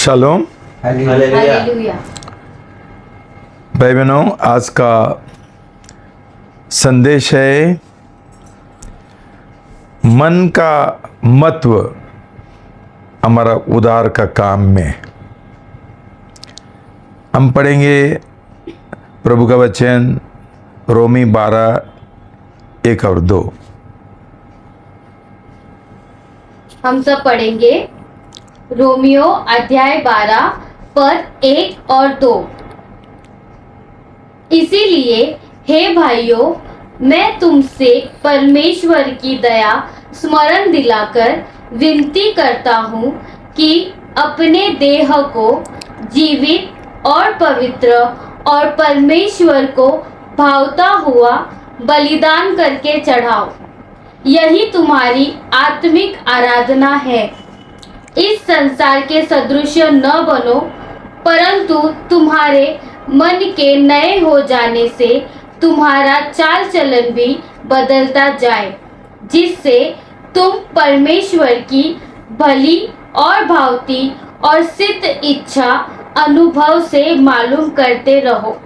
Shalom. Hallelujah. भाई बहनों, आज का संदेश है मन का महत्व हमारा उद्धार का काम में। हम पढ़ेंगे प्रभु का वचन रोमी 12:1 और 2। हम सब पढ़ेंगे रोमियो अध्याय 12 पद 1 और 2। इसीलिए हे भाइयों, मैं तुमसे परमेश्वर की दया स्मरण दिलाकर विनती करता हूँ कि अपने देह को जीवित और पवित्र और परमेश्वर को भावता हुआ बलिदान करके चढ़ाओ। यही तुम्हारी आत्मिक आराधना है। इस संसार के सदृश न बनो, परंतु तुम्हारे मन के नए हो जाने से तुम्हारा चाल चलन भी बदलता जाए, जिससे तुम परमेश्वर की भली और भावती और सिद्ध इच्छा अनुभव से मालूम करते रहो।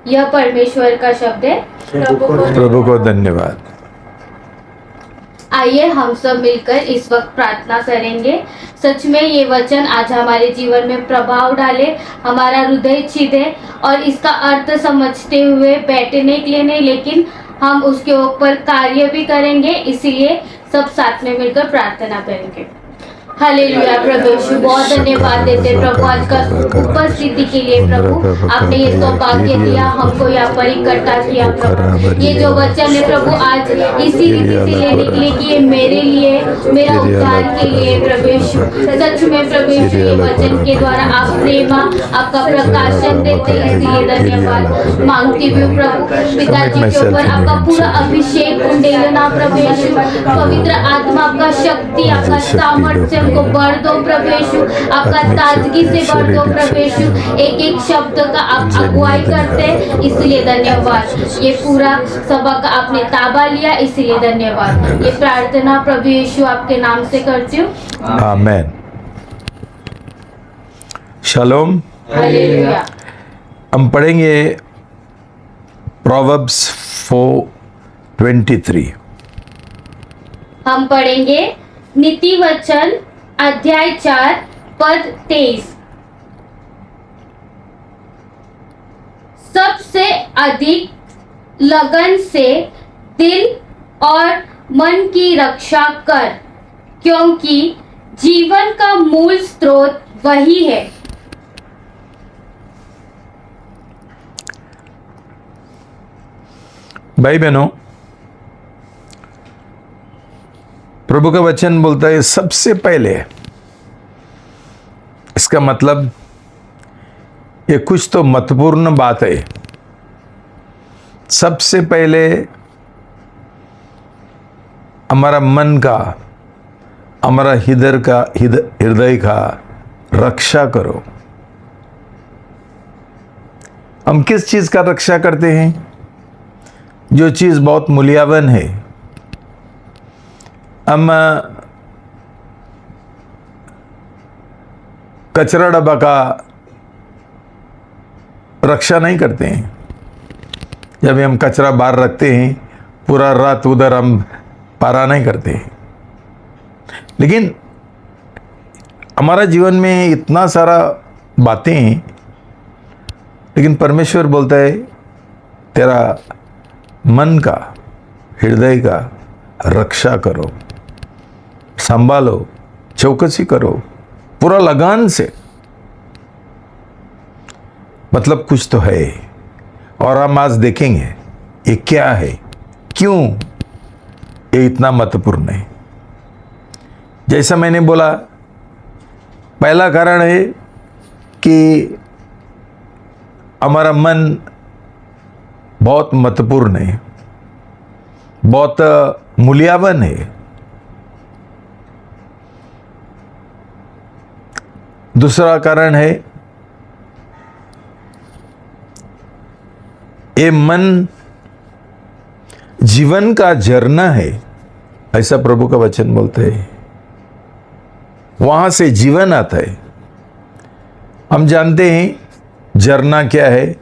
यह परमेश्वर का शब्द है। प्रभु को धन्यवाद। आइए हम सब मिलकर इस वक्त प्रार्थना करेंगे। सच में ये वचन आज हमारे जीवन में प्रभाव डाले, हमारा हृदय छिदे और इसका अर्थ समझते हुए बैठने के लिए नहीं, लेकिन हम उसके ऊपर कार्य भी करेंगे। इसीलिए सब साथ में मिलकर प्रार्थना करेंगे। हालेलुया। प्रभु यीशु, बहुत धन्यवाद देते प्रभु आज का उपस्थिति के लिए। प्रभु आपने ये सौभाग्य दिया, हमको यहाँ पर इकट्ठा किया। प्रभु ये जो वचन है प्रभु आज इसी रीति से लेने के लिए कि ये मेरे लिए, मेरा उद्धार के लिए। प्रभु यीशु, सच में प्रभु यीशु ये वचन के द्वारा आप प्रेम आपका प्रकाशन देते हैं, इसलिए धन्यवाद मांगती हूँ। प्रभु पिताजी के ऊपर आपका पूरा अभिषेक उंडेलना प्रभु यीशु, पवित्र आत्मा आपका शक्ति, आपका सामर्थ्य को भर दो प्रभु यीशु, आपका ताजगी से भर दो प्रभु यीशु। एक एक शब्द का आप अगुवाई करते हैं, इसलिए धन्यवाद। ये पूरा सभा का आपने ताबा लिया, इसलिए धन्यवाद। ये प्रार्थना प्रभु यीशु आपके नाम से करती हूँ, आमेन। शालोम। हालेलुया। हम पढ़ेंगे प्रोवर्ब्स 4:23। हम पढ़ेंगे नीति वचन अध्याय 4 पद 23। सबसे अधिक लगन से दिल और मन की रक्षा कर, क्योंकि जीवन का मूल स्रोत वही है। भाई बहनों, प्रभु का वचन बोलता है सबसे पहले। इसका मतलब ये कुछ तो महत्वपूर्ण बात है। सबसे पहले हमारा मन का, हमारा हृदय का रक्षा करो। हम किस चीज का रक्षा करते हैं? जो चीज बहुत मूल्यवान है। हम कचरा डब्बा का रक्षा नहीं करते हैं। जब हम कचरा बाहर रखते हैं, पूरा रात उधर हम पारा नहीं करते हैं। लेकिन हमारा जीवन में इतना सारा बातें हैं, लेकिन परमेश्वर बोलता है तेरा मन का, हृदय का रक्षा करो, संभालो, चौकसी करो पूरा लगान से। मतलब कुछ तो है, और हम आज देखेंगे ये क्या है, क्यों ये इतना महत्वपूर्ण है। जैसा मैंने बोला, पहला कारण है कि हमारा मन बहुत महत्वपूर्ण है, बहुत मूल्यवान है। दूसरा कारण है ये मन जीवन का झरना है, ऐसा प्रभु का वचन बोलते हैं। वहां से जीवन आता है। हम जानते हैं झरना क्या है,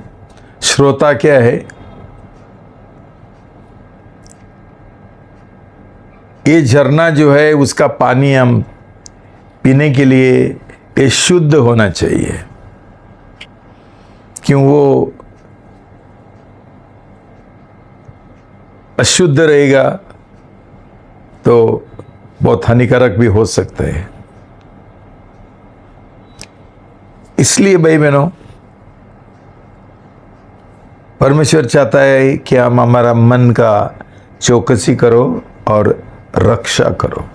श्रोता क्या है। ये झरना जो है उसका पानी हम पीने के लिए ये शुद्ध होना चाहिए, क्यों वो अशुद्ध रहेगा तो बहुत हानिकारक भी हो सकता है। इसलिए भाई बहनों, परमेश्वर चाहता है कि हम हमारा मन का चौकसी करो और रक्षा करो।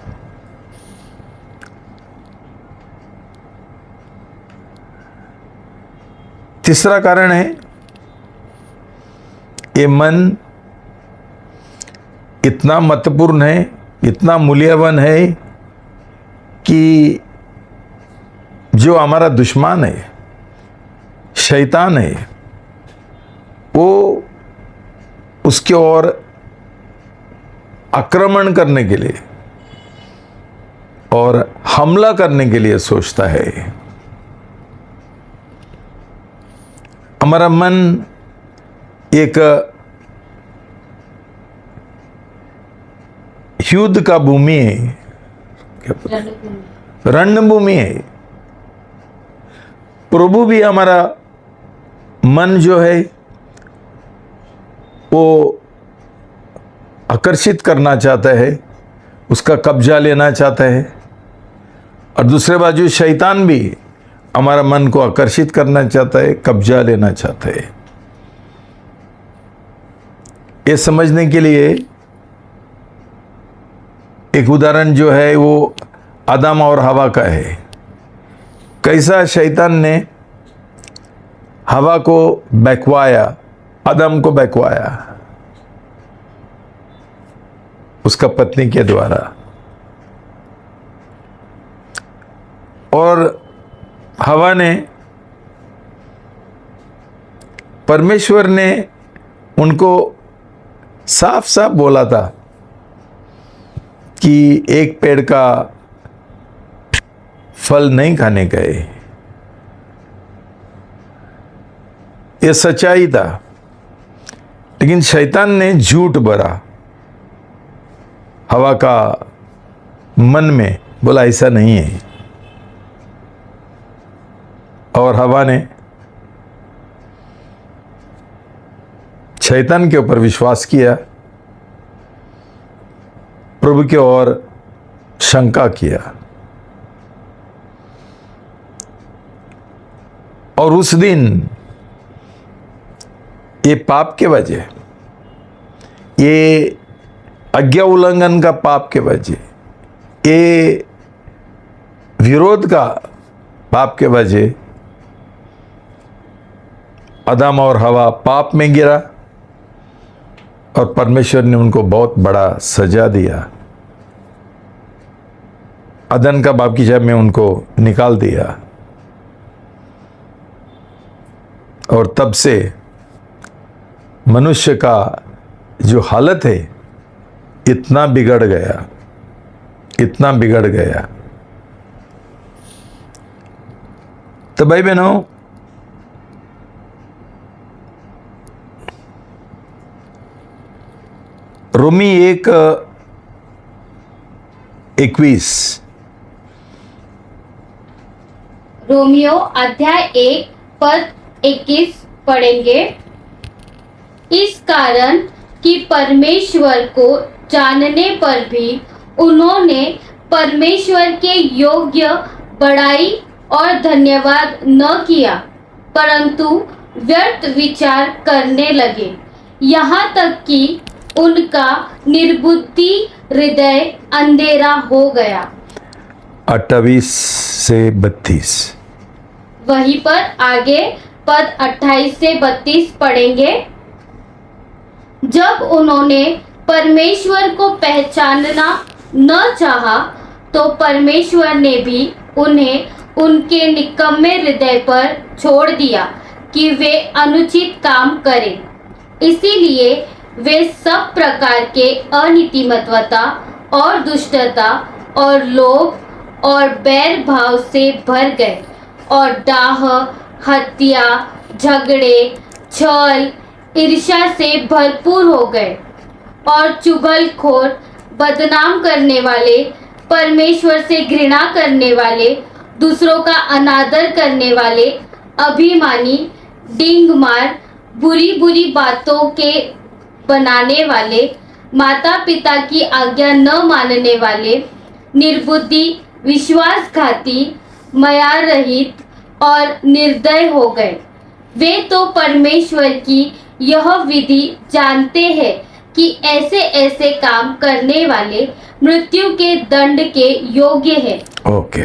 तीसरा कारण है, ये मन इतना महत्वपूर्ण है, इतना मूल्यवान है कि जो हमारा दुश्मन है, शैतान है, वो उसके ओर आक्रमण करने के लिए और हमला करने के लिए सोचता है। हमारा मन एक युद्ध का भूमि है, रणभूमि है। प्रभु भी हमारा मन जो है वो आकर्षित करना चाहता है, उसका कब्जा लेना चाहता है, और दूसरे बाजू शैतान भी हमारा मन को आकर्षित करना चाहता है, कब्जा लेना चाहता है। ये समझने के लिए एक उदाहरण जो है वो आदम और हवा का है। कैसा शैतान ने हवा को बहकवाया, आदम को बहकवाया उसका पत्नी के द्वारा, और हवा ने, परमेश्वर ने उनको साफ साफ बोला था कि एक पेड़ का फल नहीं खाने का है। यह सच्चाई था, लेकिन शैतान ने झूठ भरा हवा का मन में, बोला ऐसा नहीं है, और हवा ने शैतान के ऊपर विश्वास किया, प्रभु की ओर शंका किया, और उस दिन ये पाप के वजह, ये आज्ञा उल्लंघन का पाप के वजह, ये विरोध का पाप के वजह आदम और हवा पाप में गिरा, और परमेश्वर ने उनको बहुत बड़ा सजा दिया। अदन का बाप की जब में उनको निकाल दिया, और तब से मनुष्य का जो हालत है इतना बिगड़ गया, इतना बिगड़ गया। तो भाई बहनों, रोमी 1:21, रोमियो अध्याय 1 पद 21 पढ़ेंगे। इस कारण कि परमेश्वर को जानने पर भी उन्होंने परमेश्वर के योग्य बड़ाई और धन्यवाद न किया, परंतु व्यर्थ विचार करने लगे, यहाँ तक कि उनका निर्बुद्धि हृदय अंधेरा हो गया। 28 से 32। वहीं पर आगे पद 28 से 32 पढ़ेंगे। जब उन्होंने परमेश्वर को पहचानना न चाहा, तो परमेश्वर ने भी उन्हें उनके निकम्मे हृदय पर छोड़ दिया कि वे अनुचित काम करें। इसीलिए वे सब प्रकार के अनीतिमत्वता और दुष्टता और लोभ और बैर भाव से भर गए, और डाह, हत्या, झगड़े, छल, ईर्ष्या से भरपूर हो गए और चुगलखोर, बदनाम करने वाले, परमेश्वर से घृणा करने वाले, दूसरों का अनादर करने वाले, अभिमानी, डींग मार, बुरी बुरी बातों के बनाने वाले, माता पिता की आज्ञा न मानने वाले, निर्बुद्धि, विश्वासघाती, मयार रहित और निर्दय हो गए। वे तो परमेश्वर की यह विधि जानते हैं कि ऐसे ऐसे काम करने वाले मृत्यु के दंड के योग्य है। ओके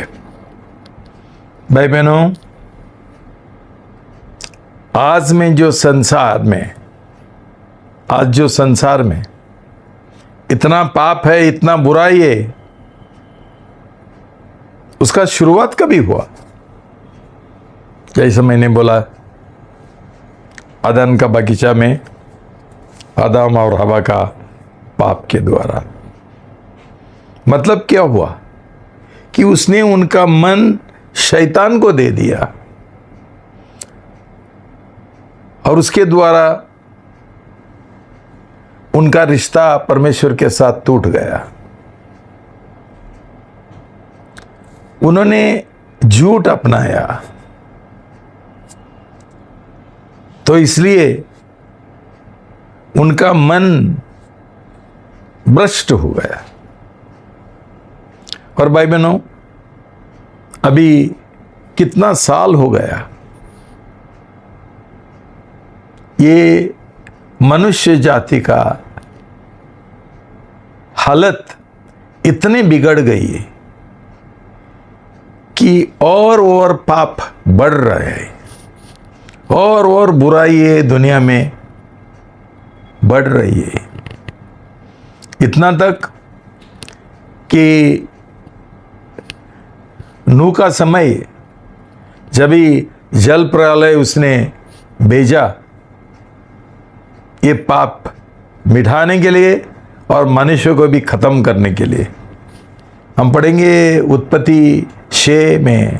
भाई बहनों, आज जो संसार में इतना पाप है, इतना बुराई है, उसका शुरुआत कभी हुआ? जैसे मैंने बोला, अदन का बगीचा में आदम और हवा का पाप के द्वारा। मतलब क्या हुआ कि उसने उनका मन शैतान को दे दिया और उसके द्वारा उनका रिश्ता परमेश्वर के साथ टूट गया। उन्होंने झूठ अपनाया, तो इसलिए उनका मन भ्रष्ट हो गया। और भाई बहनों, अभी कितना साल हो गया, ये मनुष्य जाति का हालत इतने बिगड़ गई है कि और पाप बढ़ रहे हैं, और बुराई है दुनिया में बढ़ रही है। इतना तक कि नूह का समय, जब ही जल प्रलय उसने भेजा ये पाप मिटाने के लिए और मनुष्य को भी खत्म करने के लिए। हम पढ़ेंगे उत्पत्ति 6 में।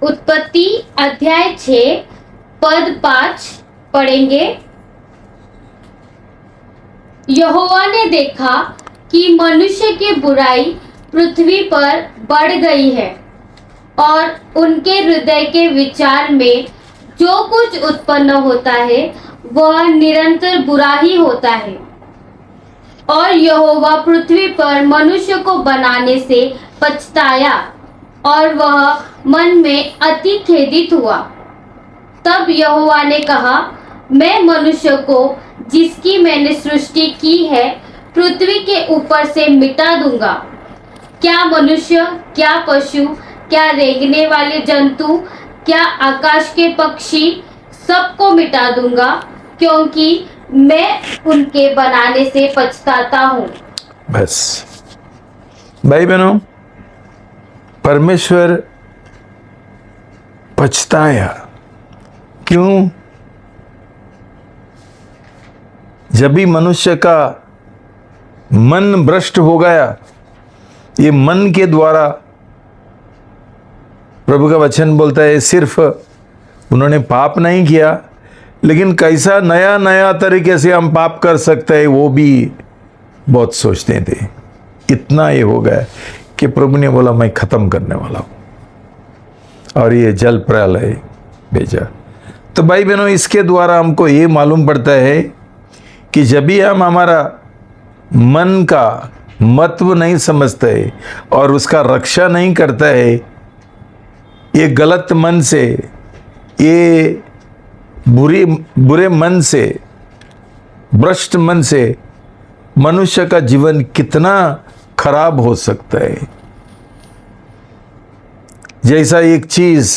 उत्पत्ति अध्याय 6 पद 5 पढ़ेंगे। यहोवा ने देखा कि मनुष्य की बुराई पृथ्वी पर बढ़ गई है और उनके हृदय के विचार में जो कुछ उत्पन्न होता है वह निरंतर बुरा ही होता है। और यहोवा पृथ्वी पर मनुष्य को बनाने से पछताया और वह मन में अति खेदित हुआ। तब यहोवा ने कहा, मैं मनुष्य को जिसकी मैंने सृष्टि की है पृथ्वी के ऊपर से मिटा दूंगा। क्या मनुष्य, क्या पशु, क्या रेंगने वाले जंतु, क्या आकाश के पक्षी, सबको मिटा दूंगा, क्योंकि मैं उनके बनाने से पछताता हूँ। बस भाई बहनों, परमेश्वर पछताया। क्यों? जब भी मनुष्य का मन भ्रष्ट हो गया, ये मन के द्वारा प्रभु का वचन बोलता है, सिर्फ उन्होंने पाप नहीं किया, लेकिन कैसा नया नया तरीके से हम पाप कर सकते हैं वो भी बहुत सोचते थे। इतना ये हो गया कि प्रभु ने बोला, मैं खत्म करने वाला हूं, और ये जल प्रलय भेजा। तो भाई बहनों, इसके द्वारा हमको ये मालूम पड़ता है कि जब भी हम हमारा मन का महत्व नहीं समझते और उसका रक्षा नहीं करता है, ये गलत मन से, ये बुरे मन से, भ्रष्ट मन से मनुष्य का जीवन कितना खराब हो सकता है। जैसा एक चीज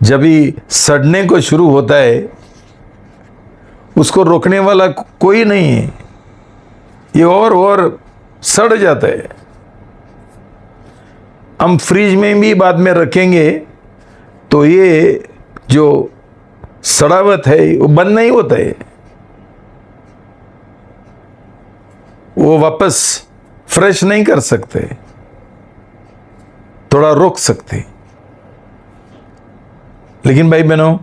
जब भी सड़ने को शुरू होता है, उसको रोकने वाला कोई नहीं है, ये और सड़ जाता है। हम फ्रिज में भी बाद में रखेंगे तो ये जो सड़ावत है वो बंद नहीं होता है, वो वापस फ्रेश नहीं कर सकते, थोड़ा रोक सकते। लेकिन भाई बहनों,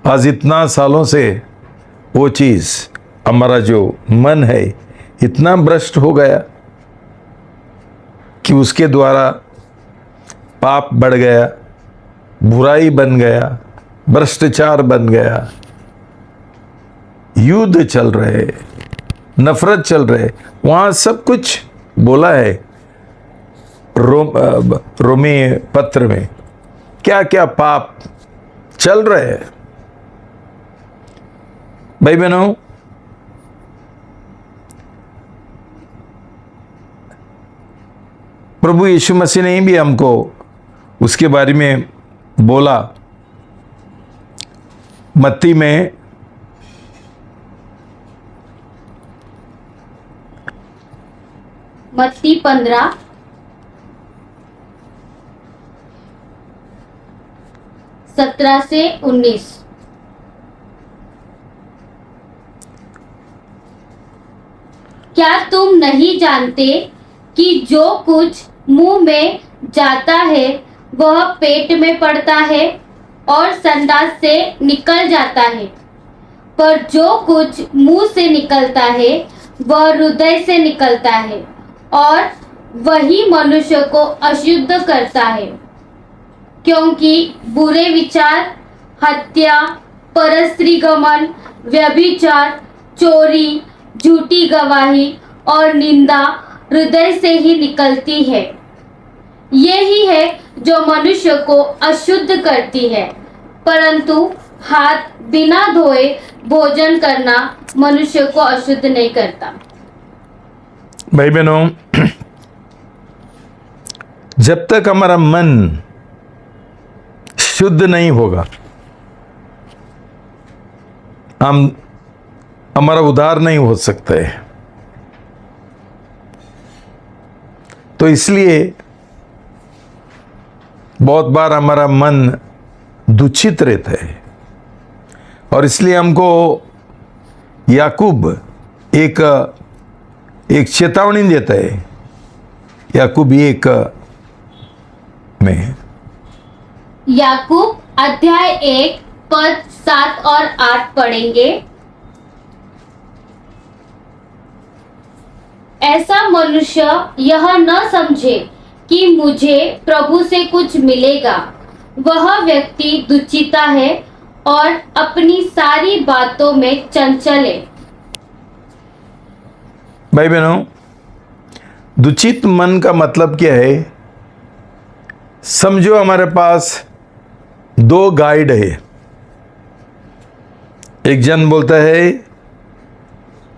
आज इतना सालों से वो चीज, हमारा जो मन है इतना भ्रष्ट हो गया कि उसके द्वारा पाप बढ़ गया, बुराई बन गया, भ्रष्टाचार बन गया, युद्ध चल रहे, नफरत चल रहे। वहां सब कुछ बोला है रोमी पत्र में, क्या क्या पाप चल रहे हैं। भाई बहनों, प्रभु यीशु मसीह ने भी हमको उसके बारे में बोला। मत्ती में मत्ती 15 17 से 19। क्या तुम नहीं जानते कि जो कुछ मुंह में जाता है वह पेट में पड़ता है और संडास से निकल जाता है, पर जो कुछ मुंह से निकलता है वह हृदय से निकलता है और वही मनुष्य को अशुद्ध करता है। क्योंकि बुरे विचार, हत्या, परस्त्रीगमन, व्यभिचार, चोरी, झूठी गवाही और निंदा हृदय से ही निकलती है। ये ही है जो मनुष्य को अशुद्ध करती है, परंतु हाथ बिना धोए भोजन करना मनुष्य को अशुद्ध नहीं करता। भाई बहनों, जब तक हमारा मन शुद्ध नहीं होगा, हमारा उद्धार नहीं हो सकता है। तो इसलिए बहुत बार हमारा मन दूषित रहता है, और इसलिए हमको याकूब एक चेतावनी देता है। याकूब 1 में, याकूब अध्याय 1 पद 7 और 8 पढ़ेंगे। ऐसा मनुष्य यह न समझे कि मुझे प्रभु से कुछ मिलेगा। वह व्यक्ति दुचिता है और अपनी सारी बातों में चंचल है। भाई बहनों, दूषित मन का मतलब क्या है? समझो हमारे पास 2 गाइड है। एक जन बोलता है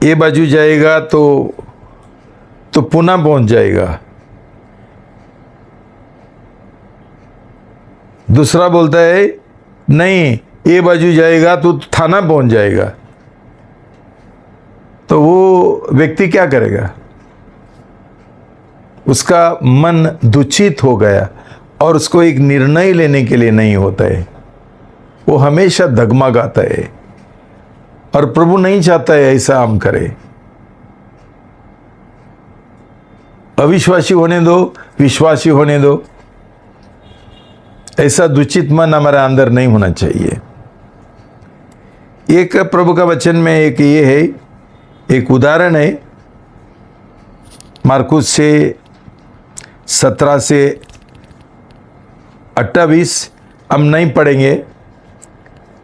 ये बाजू जाएगा तो पुणे पहुंच जाएगा, दूसरा बोलता है नहीं ये बाजू जाएगा तो थाना पहुंच जाएगा। तो वो व्यक्ति क्या करेगा? उसका मन दूषित हो गया और उसको एक निर्णय लेने के लिए नहीं होता है, वो हमेशा डगमगाता है। और प्रभु नहीं चाहता है ऐसा हम करें। अविश्वासी होने दो, विश्वासी होने दो, ऐसा दूषित मन हमारे अंदर नहीं होना चाहिए। एक प्रभु का वचन में एक ये है, एक उदाहरण है मार्कुस से 17 से 28, हम नहीं पढ़ेंगे,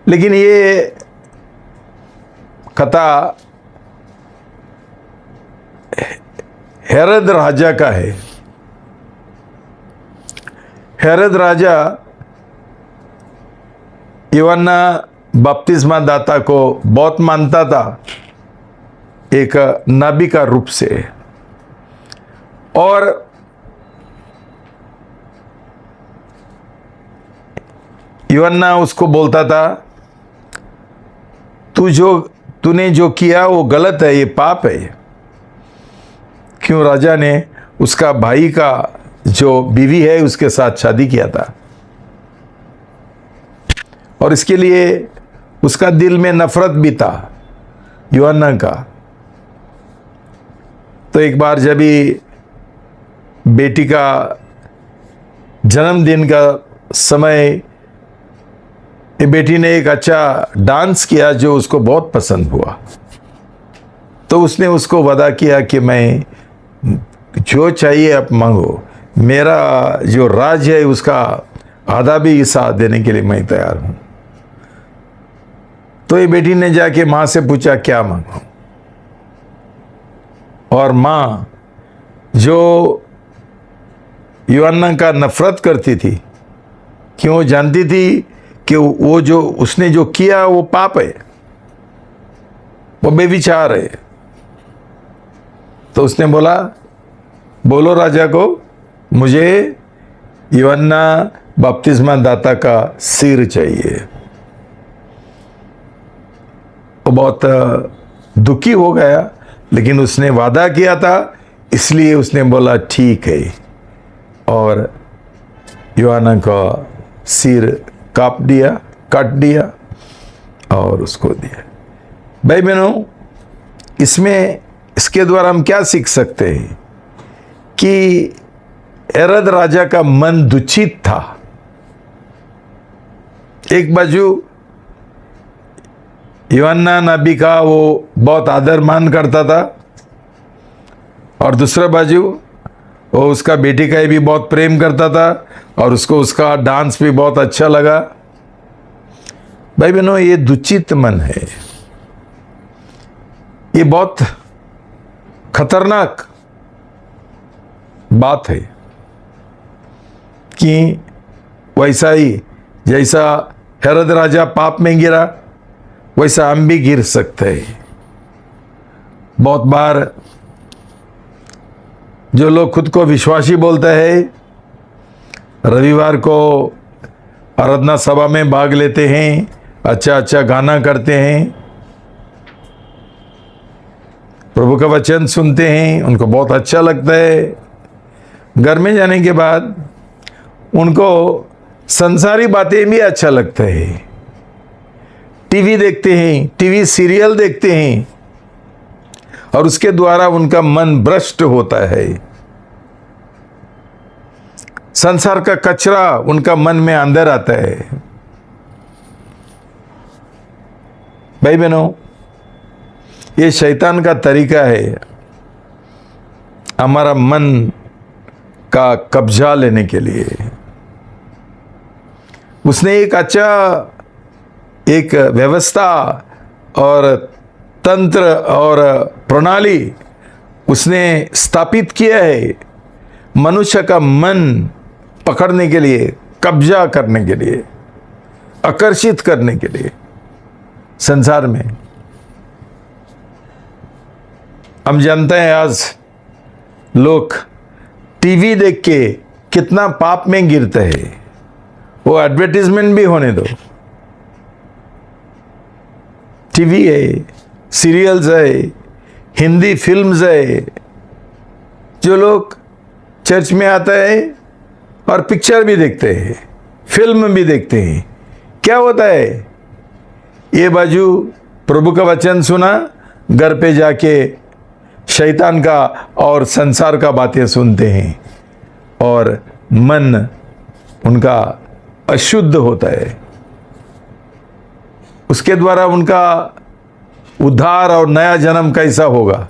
लेकिन ये कथा हेरोद राजा का है। हेरोद राजा यूहन्ना बपतिस्मा दाता को बहुत मानता था, एक नबी का रूप से। और यूहन्ना उसको बोलता था तूने जो किया वो गलत है, ये पाप है। क्यों? राजा ने उसका भाई का जो बीवी है उसके साथ शादी किया था, और इसके लिए उसका दिल में नफरत भी था यूहन्ना का। तो एक बार जब भी बेटी का जन्मदिन का समय, ये बेटी ने एक अच्छा डांस किया जो उसको बहुत पसंद हुआ, तो उसने उसको वादा किया कि मैं जो चाहिए आप मांगो, मेरा जो राज है उसका आधा भी हिस्सा देने के लिए मैं तैयार हूं। तो ये बेटी ने जाके मां से पूछा क्या मांगो, और मां जो यूहन्ना का नफरत करती थी, क्यों जानती थी कि वो जो उसने जो किया वो पाप है, वो बेविचार है, तो उसने बोला बोलो राजा को मुझे यूहन्ना बपतिस्मा दाता का सिर चाहिए। वो बहुत दुखी हो गया, लेकिन उसने वादा किया था इसलिए उसने बोला ठीक है, और यूहन्ना का सिर काट दिया और उसको दिया। भाई बहनों, इसके द्वारा हम क्या सीख सकते हैं कि हेरोद राजा का मन दुखित था। एक बाजू यूहन्ना नबी का वो बहुत आदर मान करता था, और दूसरा बाजू वो उसका बेटी का भी बहुत प्रेम करता था, और उसको उसका डांस भी बहुत अच्छा लगा। भाई बहनों, ये दुचित मन है, ये बहुत खतरनाक बात है कि वैसा ही जैसा हेरोद राजा पाप में गिरा, वैसा हम भी गिर सकते हैं। बहुत बार जो लोग खुद को विश्वासी बोलते हैं, रविवार को आराधना सभा में भाग लेते हैं, अच्छा अच्छा गाना करते हैं, प्रभु का वचन सुनते हैं, उनको बहुत अच्छा लगता है। घर में जाने के बाद उनको संसारी बातें भी अच्छा लगता है, टीवी देखते हैं, टीवी सीरियल देखते हैं, और उसके द्वारा उनका मन भ्रष्ट होता है। संसार का कचरा उनका मन में अंदर आता है। भाई बहनों, ये शैतान का तरीका है हमारा मन का कब्जा लेने के लिए। उसने एक अच्छा एक व्यवस्था और तंत्र और प्रणाली उसने स्थापित किया है मनुष्य का मन पकड़ने के लिए, कब्जा करने के लिए, आकर्षित करने के लिए। संसार में हम जानते हैं आज लोग टीवी देख के कितना पाप में गिरते हैं। वो एडवर्टाइजमेंट भी होने दो, टीवी है, सीरियल्स है, हिंदी फिल्म्स है, जो लोग चर्च में आता है और पिक्चर भी देखते हैं, फिल्म भी देखते हैं। क्या होता है, ये बाजू प्रभु का वचन सुना, घर पे जाके शैतान का और संसार का बातें सुनते हैं, और मन उनका अशुद्ध होता है। उसके द्वारा उनका उद्धार और नया जन्म कैसा होगा?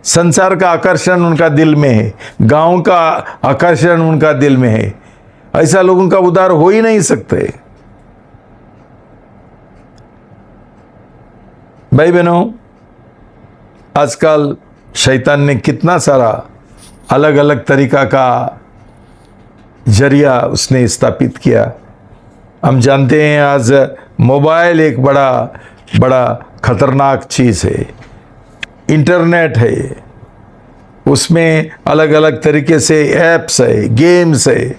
संसार का आकर्षण उनका दिल में है, गांव का आकर्षण उनका दिल में है। ऐसा लोगों का उद्धार हो ही नहीं सकते। भाई बहनों, आजकल शैतान ने कितना सारा अलग अलग तरीका का जरिया उसने स्थापित किया। हम जानते हैं आज मोबाइल एक बड़ा खतरनाक चीज़ है, इंटरनेट है, उसमें अलग अलग तरीके से ऐप्स है, गेम्स है,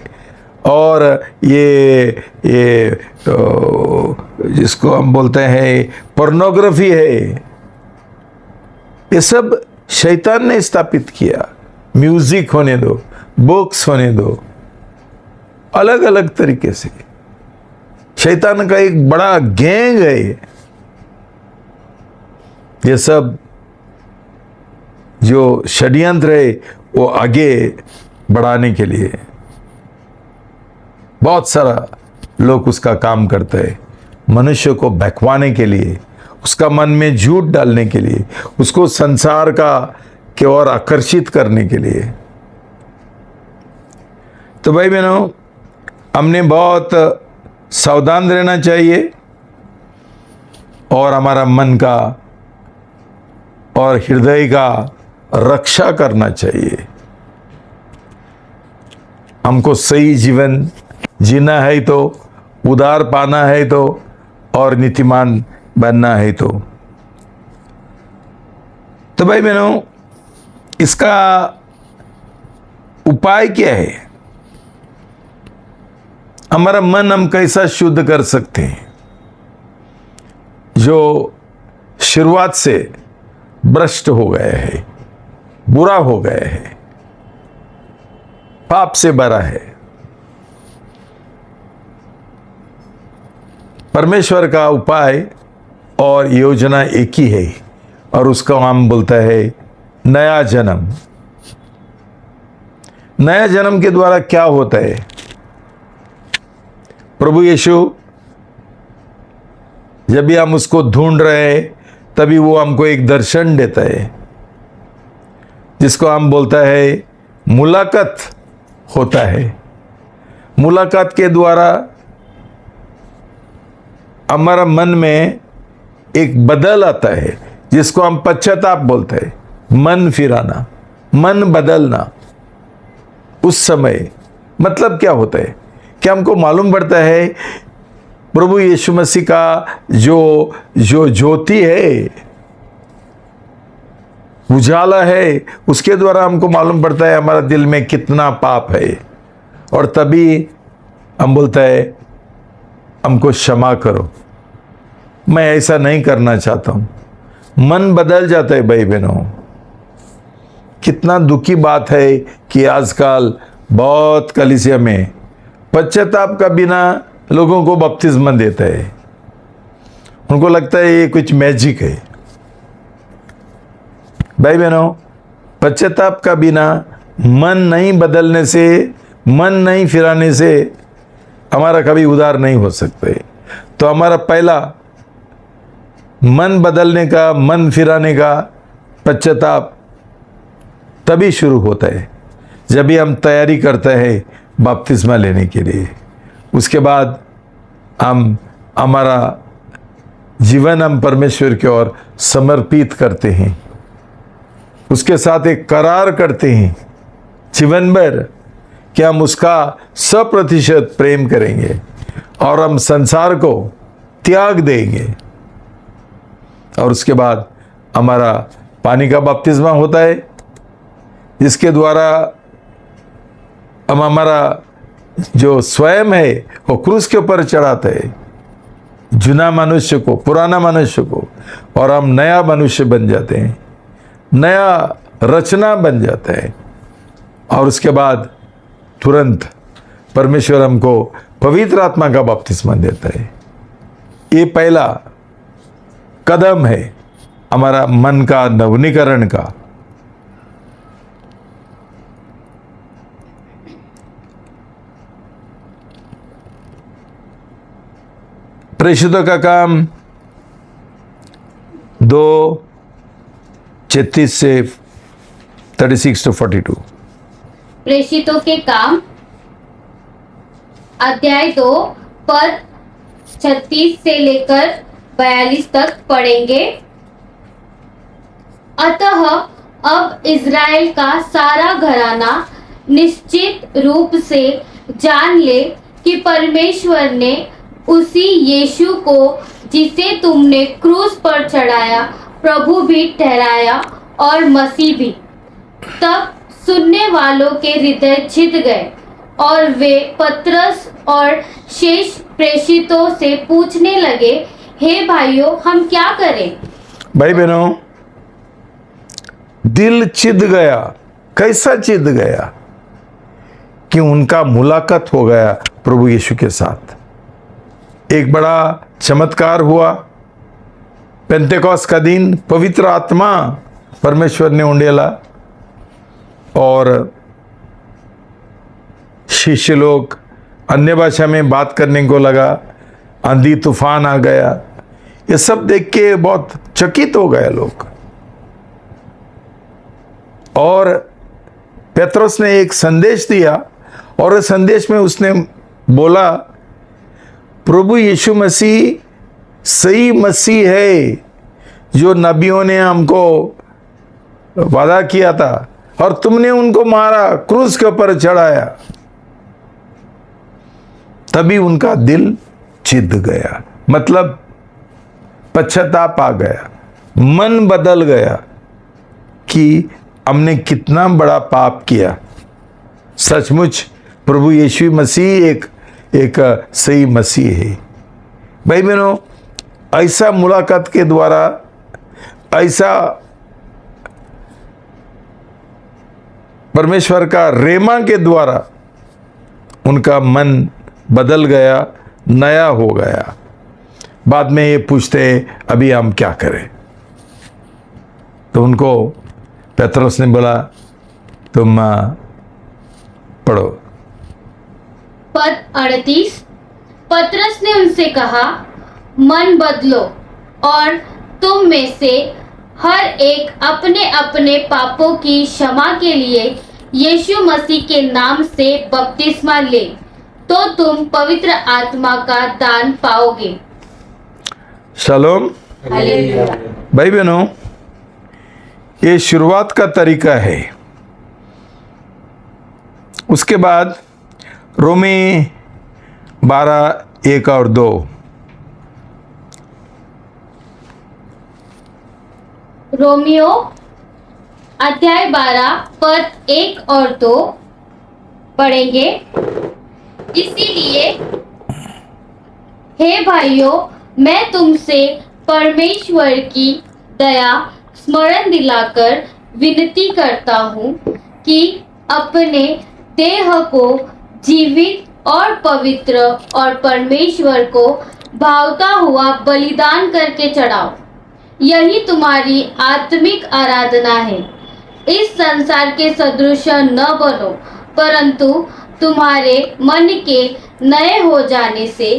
और ये जिसको हम बोलते हैं पोर्नोग्राफी है। ये सब शैतान ने स्थापित किया। म्यूजिक होने दो, बुक्स होने दो, अलग अलग तरीके से शैतान का एक बड़ा गैंग है। ये सब जो षड्यंत्र है वो आगे बढ़ाने के लिए बहुत सारा लोग उसका काम करते हैं, मनुष्य को बहकवाने के लिए, उसका मन में झूठ डालने के लिए, उसको संसार का की ओर आकर्षित करने के लिए। तो भाई बहनों, हमने बहुत सावधान रहना चाहिए और हमारा मन का और हृदय का रक्षा करना चाहिए। हमको सही जीवन जीना है तो, उद्धार पाना है तो, और नीतिमान बनना है तो भाई बहनों, इसका उपाय क्या है? हमारा मन हम कैसा शुद्ध कर सकते हैं जो शुरुआत से भ्रष्ट हो गए है, बुरा हो गए है, पाप से भरा है। परमेश्वर का उपाय और योजना एक ही है और उसका नाम बोलता है नया जन्म। नया जन्म के द्वारा क्या होता है? प्रभु यीशु जब भी हम उसको ढूंढ रहे हैं तभी वो हमको एक दर्शन देता है जिसको हम बोलता है मुलाकात होता है। मुलाकात के द्वारा हमारा मन में एक बदल आता है जिसको हम पश्चाताप बोलते हैं। मन फिराना, मन बदलना। उस समय मतलब क्या होता है? क्या हमको मालूम पड़ता है प्रभु यीशु मसीह का जो ज्योति है, उजाला है, उसके द्वारा हमको मालूम पड़ता है हमारा दिल में कितना पाप है, और तभी हम बोलता है हमको क्षमा करो, मैं ऐसा नहीं करना चाहता हूं। मन बदल जाता है भाई बहनों। कितना दुखी बात है कि आजकल बहुत कलीसिया में पश्चाताप का बिना लोगों को बपतिस्मा देता है। उनको लगता है ये कुछ मैजिक है। भाई बहनों, पश्चाताप का बिना, मन नहीं बदलने से, मन नहीं फिराने से हमारा कभी उद्धार नहीं हो सकते। तो हमारा पहला मन बदलने का, मन फिराने का पश्चाताप तभी शुरू होता है जब भी हम तैयारी करते हैं बपतिस्मा लेने के लिए। उसके बाद हम हमारा जीवन हम परमेश्वर की ओर समर्पित करते हैं, उसके साथ एक करार करते हैं जीवन भर कि हम उसका 100% प्रेम करेंगे और हम संसार को त्याग देंगे। और उसके बाद हमारा पानी का बपतिस्मा होता है जिसके द्वारा हम हमारा जो स्वयं है वो क्रूस के ऊपर चढ़ाते हैं, जुना मनुष्य को, पुराना मनुष्य को, और हम नया मनुष्य बन जाते हैं, नया रचना बन जाता है। और उसके बाद तुरंत परमेश्वर हमको पवित्र आत्मा का बपतिस्मा देता है। ये पहला कदम है हमारा मन का नवीनीकरण का। प्रेषितों का काम 2:36 से 36 to 42। प्रेषितों के काम अध्याय 2 पद 36 से लेकर 42 तक पढ़ेंगे। अतः अब इज़राइल का सारा घराना निश्चित रूप से जान ले कि परमेश्वर ने उसी यीशु को जिसे तुमने क्रूस पर चढ़ाया प्रभु भी ठहराया और मसीह भी। तब सुनने वालों के हृदय छिद गए और वे पतरस और शेष प्रेषितों से पूछने लगे, हे भाइयों, हम क्या करें? भाई बहनों, दिल चिद गया। कैसा चिद गया? कि उनका मुलाकात हो गया प्रभु यीशु के साथ। एक बड़ा चमत्कार हुआ। पेंतेकोस्त का दिन पवित्र आत्मा परमेश्वर ने उंडेला और शिष्य लोग अन्य भाषा में बात करने को लगा, आंधी तूफान आ गया। ये सब देख के बहुत चकित हो गए लोग। और पेत्रोस ने एक संदेश दिया और उस संदेश में उसने बोला, प्रभु यीशु मसीह सही मसीह है जो नबियों ने हमको वादा किया था और तुमने उनको मारा, क्रूस के ऊपर चढ़ाया। तभी उनका दिल चिढ़ गया, मतलब पश्चाताप आ गया, मन बदल गया कि हमने कितना बड़ा पाप किया। सचमुच प्रभु यीशु मसीह एक सही मसीह है। भाई बहनों, ऐसा मुलाकात के द्वारा, ऐसा परमेश्वर का रेमा के द्वारा उनका मन बदल गया, नया हो गया। बाद में ये पूछते अभी हम क्या करें? तो उनको पेत्रोस ने बोला, तुम पढ़ो। पद 38। पतरस ने उनसे कहा, मन बदलो और तुम में से हर एक अपने अपने पापों की क्षमा के लिए यीशु मसीह के नाम से बपतिस्मा ले, तो तुम पवित्र आत्मा का दान पाओगे। शालोम। हालेलुया। भाई बहनों, ये शुरुआत का तरीका है। उसके बाद रोमी 12:1 और 2। रोमियो अध्याय 12 पद 1 और 2 पढ़ेंगे। इसीलिए हे भाइयों, मैं तुमसे परमेश्वर की दया स्मरण दिलाकर विनती करता हूँ कि अपने देह को जीवित और पवित्र और परमेश्वर को भावता हुआ बलिदान करके चढ़ाओ। यही तुम्हारी आत्मिक आराधना है। इस संसार के सदृश न बनो, परंतु तुम्हारे मन के नए हो जाने से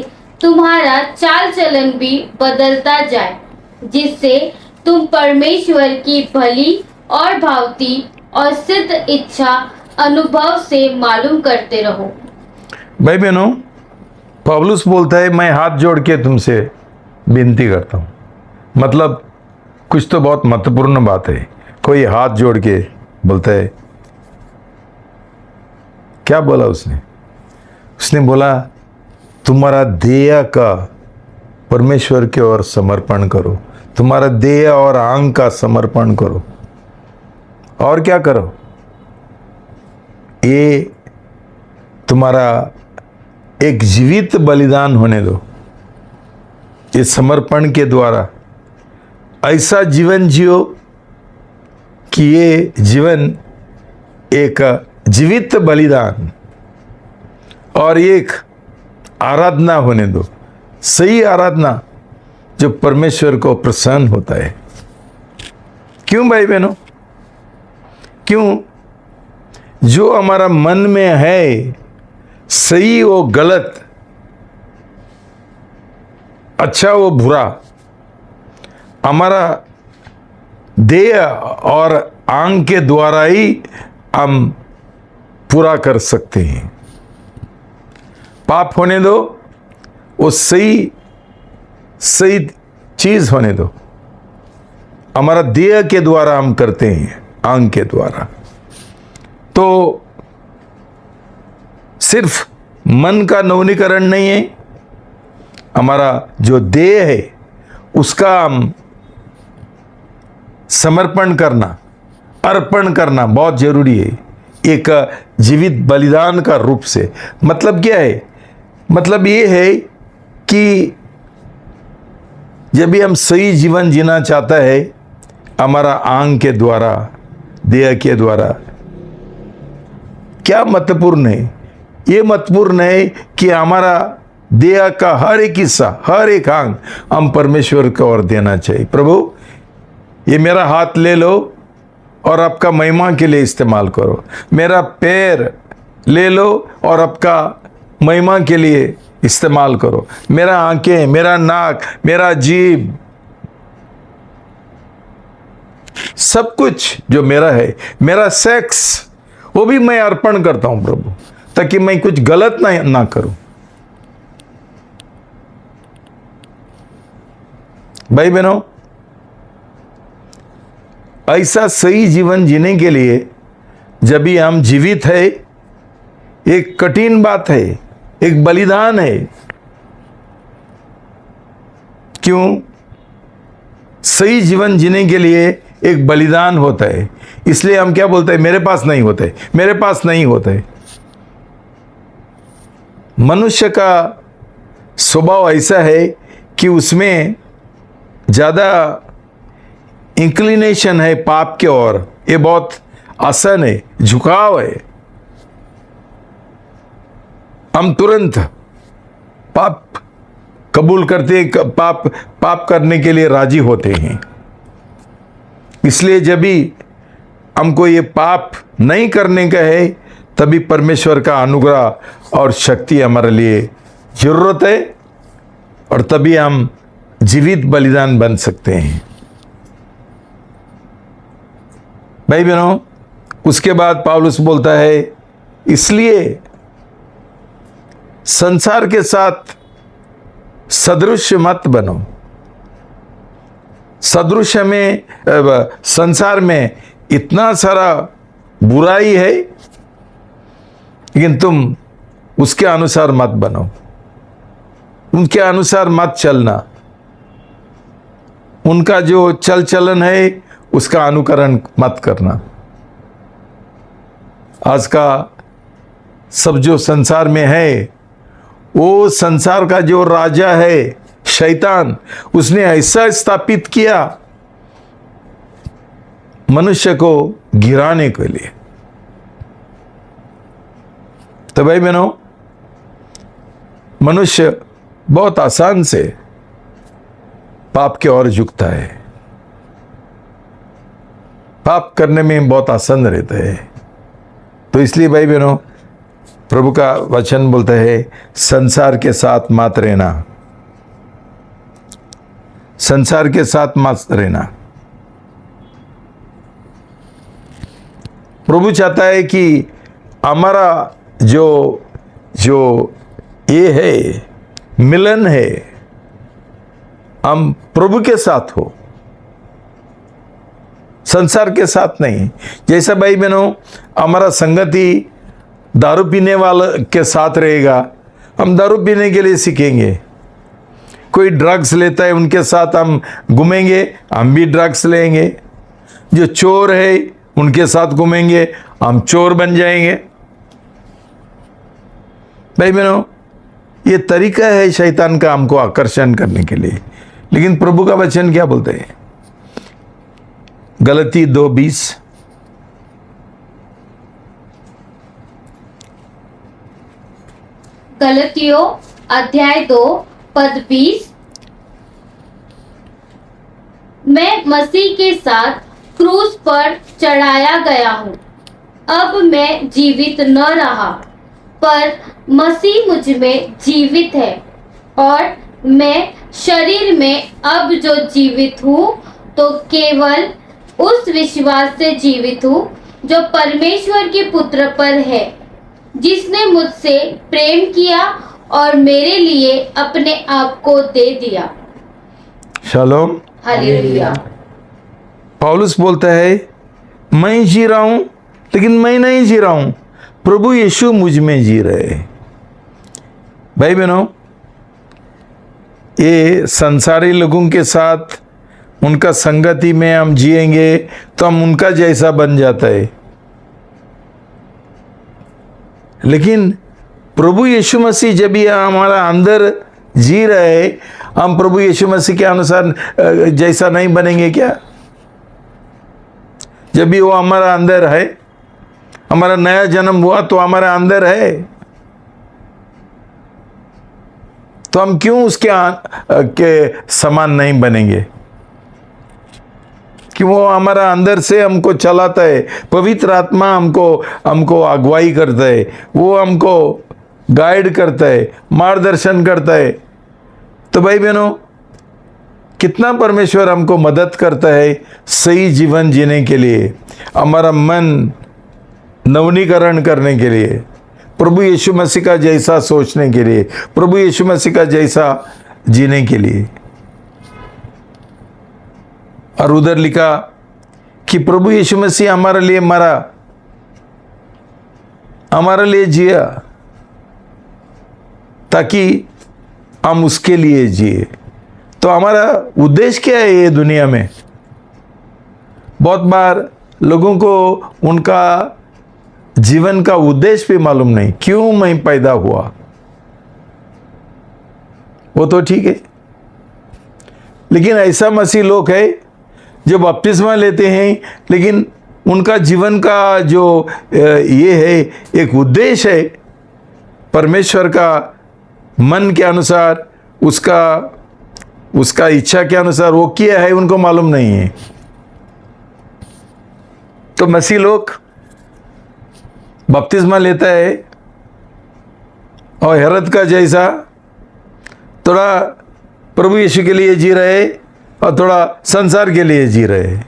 तुम्हारा चाल चलन भी बदलता जाए, जिससे तुम परमेश्वर की भली और भावती और सिद्ध इच्छा अनुभव से मालूम करते रहो। भाई बहनों, पौलुस बोलता है, मैं हाथ जोड़ के तुमसे विनती करता हूँ। मतलब कुछ तो बहुत महत्वपूर्ण बात है। कोई हाथ जोड़ के बोलता है, क्या बोला उसने? उसने बोला, तुम्हारा देह का परमेश्वर के ओर समर्पण करो, तुम्हारा देह और आंग का समर्पण करो। और क्या करो? ये तुम्हारा एक जीवित बलिदान होने दो। ये समर्पण के द्वारा ऐसा जीवन जियो कि ये जीवन एक जीवित बलिदान और एक आराधना होने दो, सही आराधना जो परमेश्वर को प्रसन्न होता है। क्यों भाई बहनों? क्यों? जो हमारा मन में है, सही वो गलत, अच्छा वो बुरा, हमारा देह और आंग के द्वारा ही हम पूरा कर सकते हैं। पाप होने दो, वो सही चीज होने दो। हमारा देह के द्वारा हम करते हैं, आंग के द्वारा। तो सिर्फ मन का नवीनीकरण नहीं है, हमारा जो देह है उसका हम समर्पण करना, अर्पण करना बहुत जरूरी है, एक जीवित बलिदान का रूप से। मतलब क्या है? मतलब ये है कि जब भी हम सही जीवन जीना चाहता है, हमारा आंग के द्वारा, देह के द्वारा, क्या महत्वपूर्ण है? ये महत्वपूर्ण है कि हमारा देह का हर एक हिस्सा, हर एक अंग हम परमेश्वर को ओर देना चाहिए। प्रभु, ये मेरा हाथ ले लो, और आपका महिमा के लिए इस्तेमाल करो। मेरा पैर ले लो और आपका महिमा के लिए इस्तेमाल करो। मेरा आंखें, मेरा नाक, मेरा जीभ, सब कुछ जो मेरा है, मेरा सेक्स, वो भी मैं अर्पण करता हूं प्रभु, ताकि मैं कुछ गलत ना करूं। भाई बहनों, ऐसा सही जीवन जीने के लिए जब भी हम जीवित है, एक कठिन बात है, एक बलिदान है। क्यों? सही जीवन जीने के लिए एक बलिदान होता है। इसलिए हम क्या बोलते हैं? मेरे पास नहीं होते, मेरे पास नहीं होते। मनुष्य का स्वभाव ऐसा है कि उसमें ज़्यादा इंक्लिनेशन है पाप के ओर। ये बहुत आसान है, झुकाव है। हम तुरंत पाप कबूल करते हैं, पाप करने के लिए राजी होते हैं। इसलिए जब भी हमको ये पाप नहीं करने का है, तभी परमेश्वर का अनुग्रह और शक्ति हमारे लिए जरूरत है, और तभी हम जीवित बलिदान बन सकते हैं। भाई बहनों, उसके बाद पौलुस बोलता है, इसलिए संसार के साथ सदृश मत बनो। सदृश में, संसार में इतना सारा बुराई है, लेकिन तुम उसके अनुसार मत बनो, उनके अनुसार मत चलना। उनका जो चल चलन है उसका अनुकरण मत करना। आज का सब जो संसार में है, वो संसार का जो राजा है शैतान, उसने ऐसा स्थापित किया मनुष्य को गिराने के लिए। तो भाई बहनों, मनुष्य बहुत आसान से पाप की ओर झुकता है। पाप करने में बहुत आसान रहता है। तो इसलिए भाई बहनों, प्रभु का वचन बोलता है, संसार के साथ मत रहना, संसार के साथ मत रहना। प्रभु चाहता है कि हमारा जो ये है, मिलन है, हम प्रभु के साथ हो, संसार के साथ नहीं। जैसा भाई बहनों, हमारा संगति दारू पीने वाले के साथ रहेगा, हम दारू पीने के लिए सीखेंगे। कोई ड्रग्स लेता है, उनके साथ हम घूमेंगे, हम भी ड्रग्स लेंगे। जो चोर है, उनके साथ घूमेंगे, हम चोर बन जाएंगे। भाई बहनों, ये तरीका है शैतान का हमको आकर्षण करने के लिए। लेकिन प्रभु का वचन क्या बोलते हैं? गलती 2:20, गलतियों अध्याय 2 पद 20, मैं मसीह के साथ क्रूस पर चढ़ाया गया हूँ। अब मैं जीवित न रहा, पर मसीह मुझ में जीवित है, और मैं शरीर में अब जो जीवित हूँ, तो केवल उस विश्वास से जीवित हूँ जो परमेश्वर के पुत्र पर है, जिसने मुझसे प्रेम किया और मेरे लिए अपने आप को दे दिया। Shalom, hallelujah. पौलुस बोलता है, मैं जी रहा हूं, लेकिन मैं नहीं जी रहा हूं, प्रभु यीशु मुझ में जी रहे। भाई बहनों, ये संसारी लोगों के साथ उनका संगति में हम जिएंगे तो हम उनका जैसा बन जाता है। लेकिन प्रभु यीशु मसीह जब ये हमारा अंदर जी रहे, हम प्रभु यीशु मसीह के अनुसार जैसा नहीं बनेंगे क्या? जब भी वो हमारा अंदर है, हमारा नया जन्म हुआ तो हमारा अंदर है, तो हम क्यों उसके के समान नहीं बनेंगे? कि वो हमारा अंदर से हमको चलाता है। पवित्र आत्मा हमको अगुवाई करता है, वो हमको गाइड करता है, मार्गदर्शन करता है। तो भाई बहनों, कितना परमेश्वर हमको मदद करता है सही जीवन जीने के लिए, हमारा मन नवनीकरण करने के लिए, प्रभु यीशु मसीह का जैसा सोचने के लिए, प्रभु यीशु मसीह का जैसा जीने के लिए। और उधर लिखा कि प्रभु यीशु मसीह हमारे लिए मरा, हमारे लिए जिया, ताकि हम उसके लिए जिए। तो हमारा उद्देश्य क्या है ये दुनिया में? बहुत बार लोगों को उनका जीवन का उद्देश्य भी मालूम नहीं, क्यों मैं पैदा हुआ। वो तो ठीक है, लेकिन ऐसा मसीह लोग है जो बपतिस्मा लेते हैं, लेकिन उनका जीवन का जो ये है एक उद्देश्य है, परमेश्वर का मन के अनुसार, उसका इच्छा के अनुसार वो किया है, उनको मालूम नहीं है। तो मसीह लोग बपतिस्मा लेता है और हेरोद का जैसा थोड़ा प्रभु यीशु के लिए जी रहे और थोड़ा संसार के लिए जी रहे।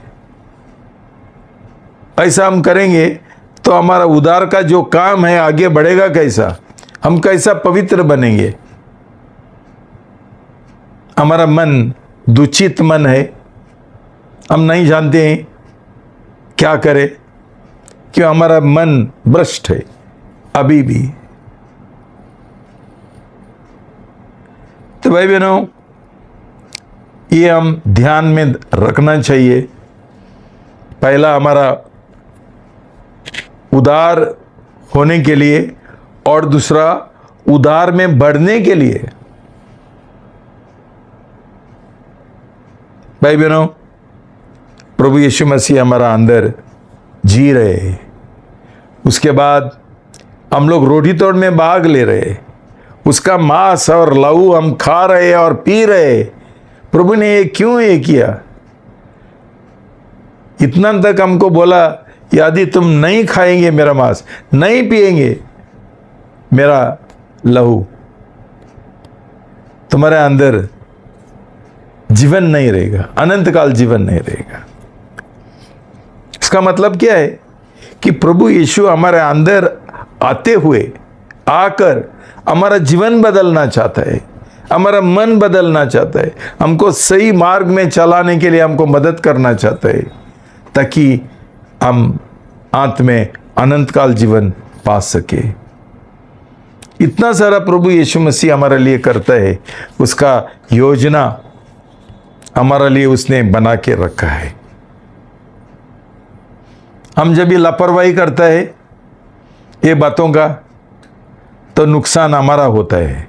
ऐसा हम करेंगे तो हमारा उद्धार का जो काम है आगे बढ़ेगा कैसा? हम कैसा पवित्र बनेंगे? हमारा मन दूषित मन है, हम नहीं जानते हैं क्या करें, क्यों हमारा मन भ्रष्ट है अभी भी। तो भाई बहनों, ये हम ध्यान में रखना चाहिए। पहला हमारा उदार होने के लिए, और दूसरा उदार में बढ़ने के लिए। भाई बहनों, प्रभु यीशु मसीह हमारा अंदर जी रहे हैं, उसके बाद हम लोग रोटी तोड़ में भाग ले रहे, उसका मांस और लहू हम खा रहे और पी रहे। प्रभु ने ये क्यों ये किया? इतना तक हमको बोला, यदि तुम नहीं खाएंगे मेरा मांस, नहीं पिएंगे मेरा लहू, तुम्हारे अंदर जीवन नहीं रहेगा, अनंत काल जीवन नहीं रहेगा। इसका मतलब क्या है कि प्रभु यीशु हमारे अंदर आते हुए आकर हमारा जीवन बदलना चाहता है, हमारा मन बदलना चाहता है, हमको सही मार्ग में चलाने के लिए हमको मदद करना चाहता है, ताकि हम अंत में अनंत काल जीवन पा सके। इतना सारा प्रभु यीशु मसीह हमारे लिए करता है, उसका योजना हमारे लिए उसने बना के रखा है। हम जब भी लापरवाही करता है ये बातों का, तो नुकसान हमारा होता है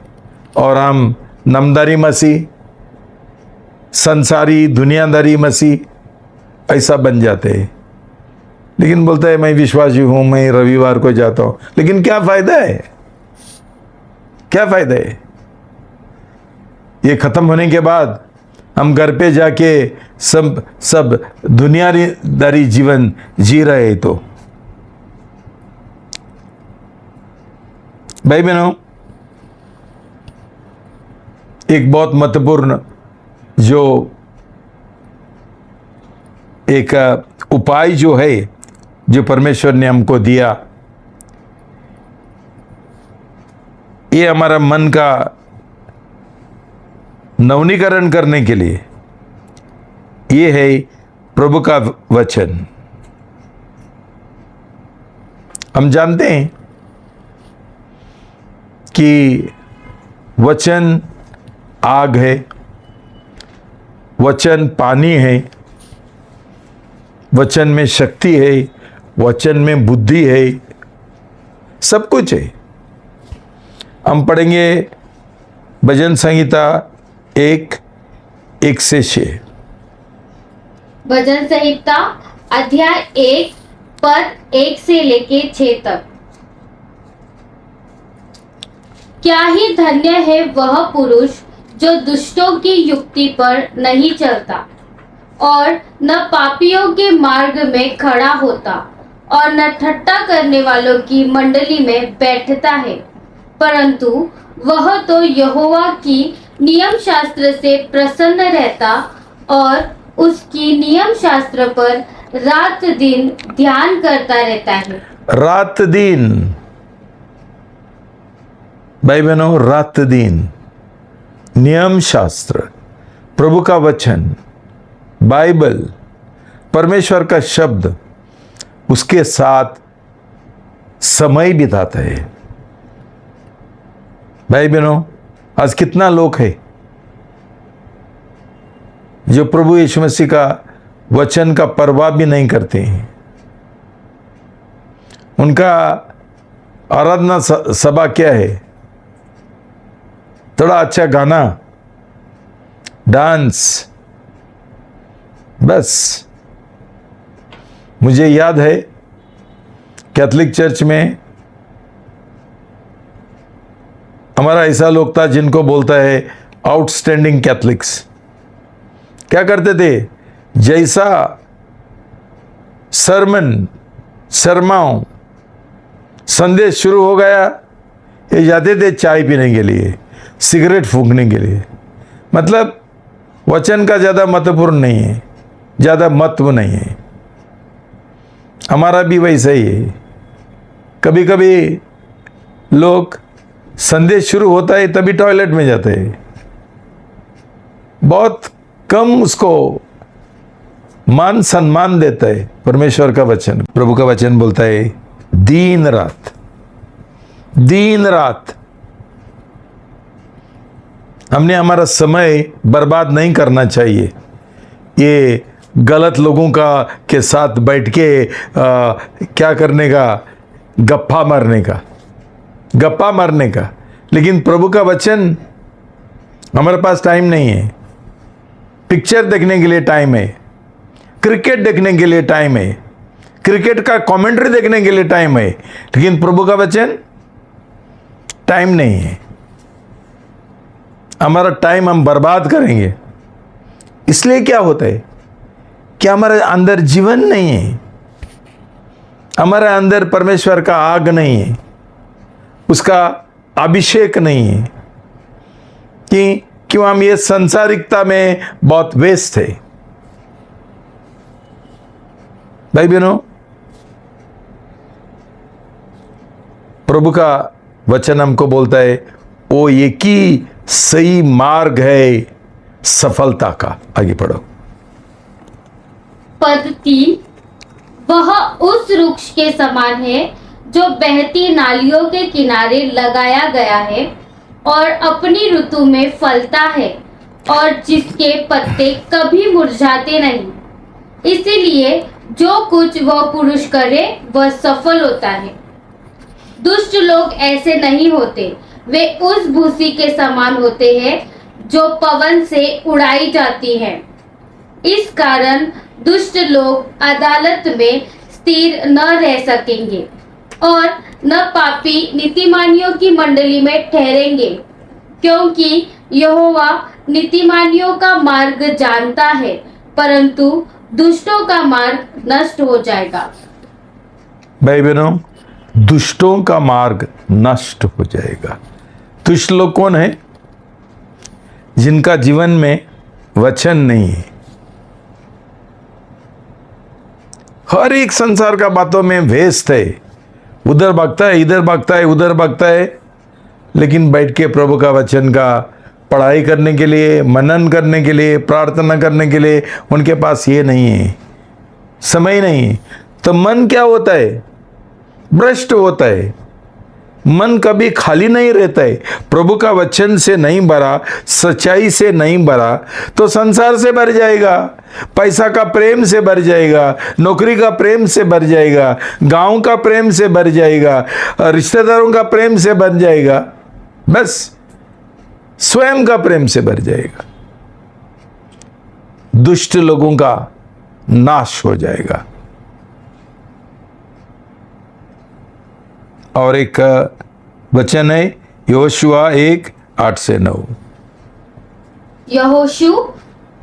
और हम नामदारी मसीह, संसारी दुनियादारी मसीह ऐसा बन जाते हैं। लेकिन बोलता है मैं विश्वासी हूं, मैं रविवार को जाता हूं, लेकिन क्या फायदा है? क्या फायदा है? ये खत्म होने के बाद हम घर पे जाके सब दुनियादारी जीवन जी रहे। तो भाई बहनों, एक बहुत महत्वपूर्ण जो एक उपाय जो है, जो परमेश्वर ने हमको दिया, ये हमारा मन का नवनीकरण करने के लिए, ये है प्रभु का वचन। हम जानते हैं कि वचन आग है, वचन पानी है, वचन में शक्ति है, वचन में बुद्धि है, सब कुछ है। हम पढ़ेंगे भजन संहिता 1:1-6। भजन संहिता अध्याय 1 पद 1 से लेके 6 तक। क्या ही धन्य है वह पुरुष जो दुष्टों की युक्ति पर नहीं चलता और न पापियों के मार्ग में खड़ा होता और न ठट्टा करने वालों की मंडली में बैठता है, परंतु वह तो यहोवा की नियम शास्त्र से प्रसन्न रहता और उसकी नियम शास्त्र पर रात दिन ध्यान करता रहता है। रात दिन, भाई बहनों, रात दिन नियम शास्त्र, प्रभु का वचन, बाइबल, परमेश्वर का शब्द, उसके साथ समय बिताता है। भाई बहनों, आज कितना लोग है जो प्रभु यीशु मसीह का वचन का परवाह भी नहीं करते हैं। उनका आराधना सभा क्या है? थोड़ा अच्छा गाना, डांस, बस। मुझे याद है कैथोलिक चर्च में हमारा ऐसा लोग था जिनको बोलता है आउटस्टैंडिंग कैथलिक्स। क्या करते थे? जैसा शर्माओं संदेश शुरू हो गया, ये जाते थे चाय पीने के लिए, सिगरेट फूंकने के लिए। मतलब वचन का ज़्यादा महत्वपूर्ण नहीं है, ज़्यादा महत्व नहीं है। हमारा भी वैसा ही है। कभी कभी लोग संदेश शुरू होता है तभी टॉयलेट में जाते हैं। बहुत कम उसको मान सम्मान देता है परमेश्वर का वचन। प्रभु का वचन बोलता है दिन रात हमने हमारा समय बर्बाद नहीं करना चाहिए ये गलत लोगों के साथ बैठ के क्या करने का, गप्पा मारने का। लेकिन प्रभु का वचन, हमारे पास टाइम नहीं है। पिक्चर देखने के लिए टाइम है, क्रिकेट देखने के लिए टाइम है, क्रिकेट का कमेंट्री देखने के लिए टाइम है, लेकिन प्रभु का वचन टाइम नहीं है। हमारा टाइम हम बर्बाद करेंगे। इसलिए क्या होता है कि हमारे अंदर जीवन नहीं है, हमारे अंदर परमेश्वर का आग नहीं है, उसका अभिषेक नहीं है, कि क्यों हम ये संसारिकता में बहुत व्यस्त है। भाई बहनों, प्रभु का वचन हमको बोलता है वो एक ही सही मार्ग है सफलता का। आगे पढ़ो। पद 3, वह उस वृक्ष के समान है जो बहती नालियों के किनारे लगाया गया है और अपनी ऋतु में फलता है और जिसके पत्ते कभी मुरझाते नहीं। इसीलिए जो कुछ वह पुरुष करे वह सफल होता है। दुष्ट लोग ऐसे नहीं होते, वे उस भूसी के समान होते हैं जो पवन से उड़ाई जाती है। इस कारण दुष्ट लोग अदालत में स्थिर न रह सकेंगे और न पापी नीतिमानियों की मंडली में ठहरेंगे, क्योंकि यहोवा नीतिमानियों का मार्ग जानता है, परंतु दुष्टों का मार्ग नष्ट हो जाएगा। भाई बहनों, दुष्टों का मार्ग नष्ट हो जाएगा। दुष्ट लोग कौन है? जिनका जीवन में वचन नहीं है, हर एक संसार का बातों में व्यस्त है, उधर भागता है, इधर भागता है, उधर भागता है, लेकिन बैठ के प्रभु का वचन का पढ़ाई करने के लिए, मनन करने के लिए, प्रार्थना करने के लिए उनके पास ये नहीं है, समय नहीं है। तो मन क्या होता है? भ्रष्ट होता है। मन कभी खाली नहीं रहता है। प्रभु का वचन से नहीं भरा, सच्चाई से नहीं भरा, तो संसार से भर जाएगा, पैसा का प्रेम से भर जाएगा, नौकरी का प्रेम से भर जाएगा, गांव का प्रेम से भर जाएगा, रिश्तेदारों का प्रेम से भर जाएगा, बस स्वयं का प्रेम से भर जाएगा। दुष्ट लोगों का नाश हो जाएगा। और एक वचन है यहोशुआ 1:8-9। यहोशू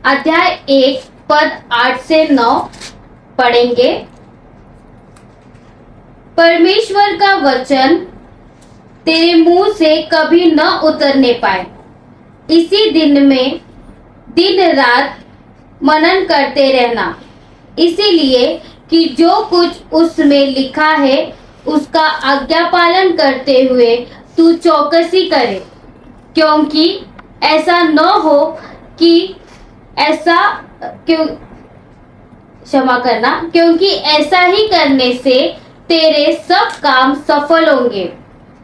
अध्याय 1 पद 8 से 9 पढ़ेंगे। परमेश्वर का वचन तेरे मुंह से कभी न उतरने पाए, इसी दिन में दिन रात मनन करते रहना, इसीलिए कि जो कुछ उसमें लिखा है उसका आज्ञा पालन करते हुए तू चौकसी करे, क्योंकि ऐसा न हो कि क्षमा करना, क्योंकि ऐसा ही करने से तेरे सब काम सफल होंगे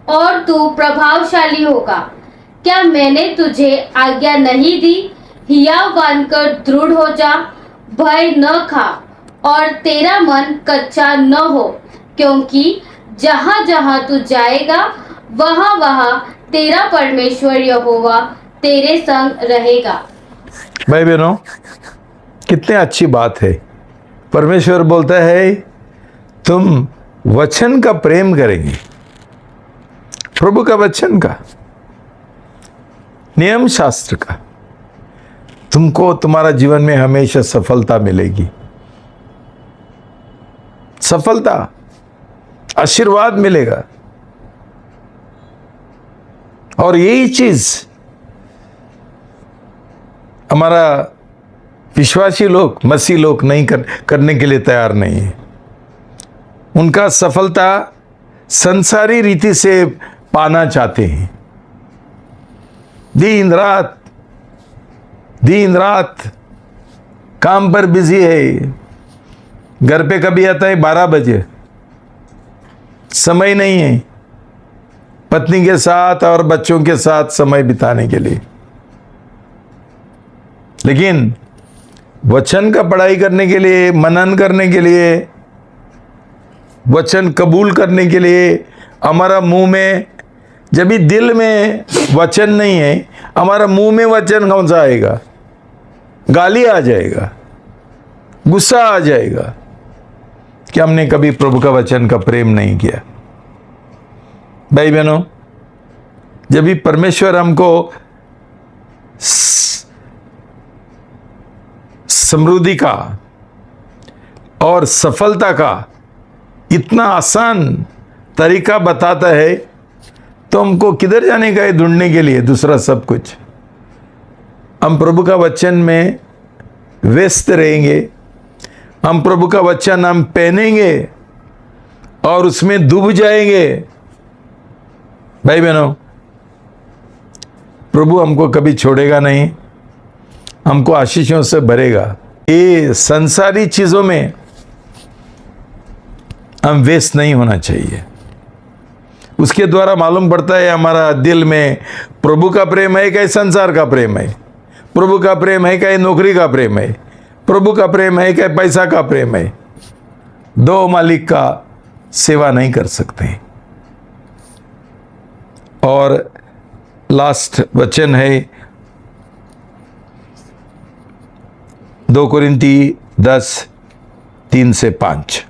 और तू प्रभावशाली होगा। क्या मैंने तुझे आज्ञा नहीं दी? हियाव बांधकर दृढ़ हो जा, भय न खा और तेरा मन कच्चा न हो, क्योंकि जहाँ जहाँ तू जाएगा वहाँ वहाँ तेरा परमेश्वर यहोवा तेरे संग रहेगा। भाई बहनों, कितने अच्छी बात है। परमेश्वर बोलता है तुम वचन का प्रेम करेंगे, प्रभु का वचन का, नियम शास्त्र का, तुमको तुम्हारा जीवन में हमेशा सफलता मिलेगी, सफलता, आशीर्वाद मिलेगा। और यही चीज हमारा विश्वासी लोग, मसीह लोग नहीं करने के लिए तैयार नहीं है। उनका सफलता संसारी रीति से पाना चाहते हैं। दिन रात काम पर बिजी है, घर पे कभी आता है 12 बजे, समय नहीं है पत्नी के साथ और बच्चों के साथ समय बिताने के लिए। लेकिन वचन का पढ़ाई करने के लिए, मनन करने के लिए, वचन कबूल करने के लिए हमारा मुंह में, जब भी दिल में वचन नहीं है, हमारा मुंह में वचन कौन सा आएगा? गाली आ जाएगा, गुस्सा आ जाएगा कि हमने कभी प्रभु का वचन का प्रेम नहीं किया। भाई बहनों, जब भी परमेश्वर हमको समृद्धि का और सफलता का इतना आसान तरीका बताता है, तो हमको किधर जाने का है ढूंढने के लिए दूसरा सब कुछ? हम प्रभु का वचन में व्यस्त रहेंगे, हम प्रभु का वचन हम पहनेंगे और उसमें डूब जाएंगे। भाई बहनों, प्रभु हमको कभी छोड़ेगा नहीं, हमको आशीषों से भरेगा। ये संसारी चीजों में हम व्यस्त नहीं होना चाहिए। उसके द्वारा मालूम पड़ता है हमारा दिल में प्रभु का प्रेम है क्या संसार का प्रेम है, प्रभु का प्रेम है क्या नौकरी का प्रेम है, प्रभु का प्रेम है क्या पैसा का प्रेम है। दो मालिक का सेवा नहीं कर सकते। और लास्ट वचन है 2 कुरिन्ती 10:3-5।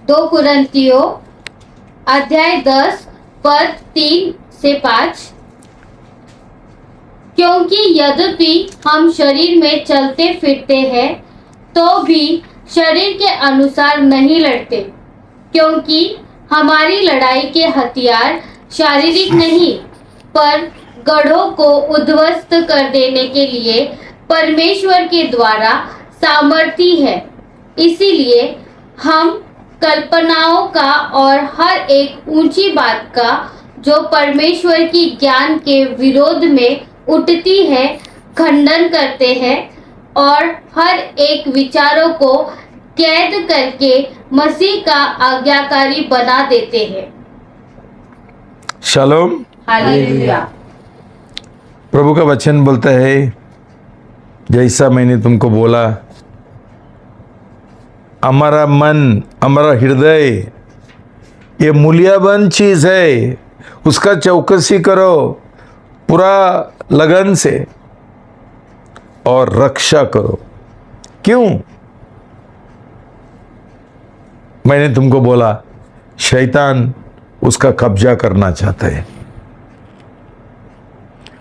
2 कुरिन्तियों अध्याय 10 पद 3-5। क्योंकि यद्यपि हम शरीर में चलते फिरते हैं तो भी शरीर के अनुसार नहीं लड़ते, क्योंकि हमारी लड़ाई के हथियार शारीरिक नहीं पर गढ़ों को उद्ध्वस्त कर देने के लिए परमेश्वर के द्वारा सामर्थी है। इसीलिए हम कल्पनाओं का और हर एक ऊंची बात का जो परमेश्वर की ज्ञान के विरोध में उठती है खंडन करते हैं और हर एक विचारों को कैद करके मसीह का आज्ञाकारी बना देते हैं। शालोम। हालेलुया। प्रभु का वचन बोलता है, जैसा मैंने तुमको बोला, हमारा मन, हमारा हृदय ये मूल्यवान चीज है, उसका चौकसी करो पूरा लगन से और रक्षा करो। क्यों? मैंने तुमको बोला शैतान उसका कब्जा करना चाहता है।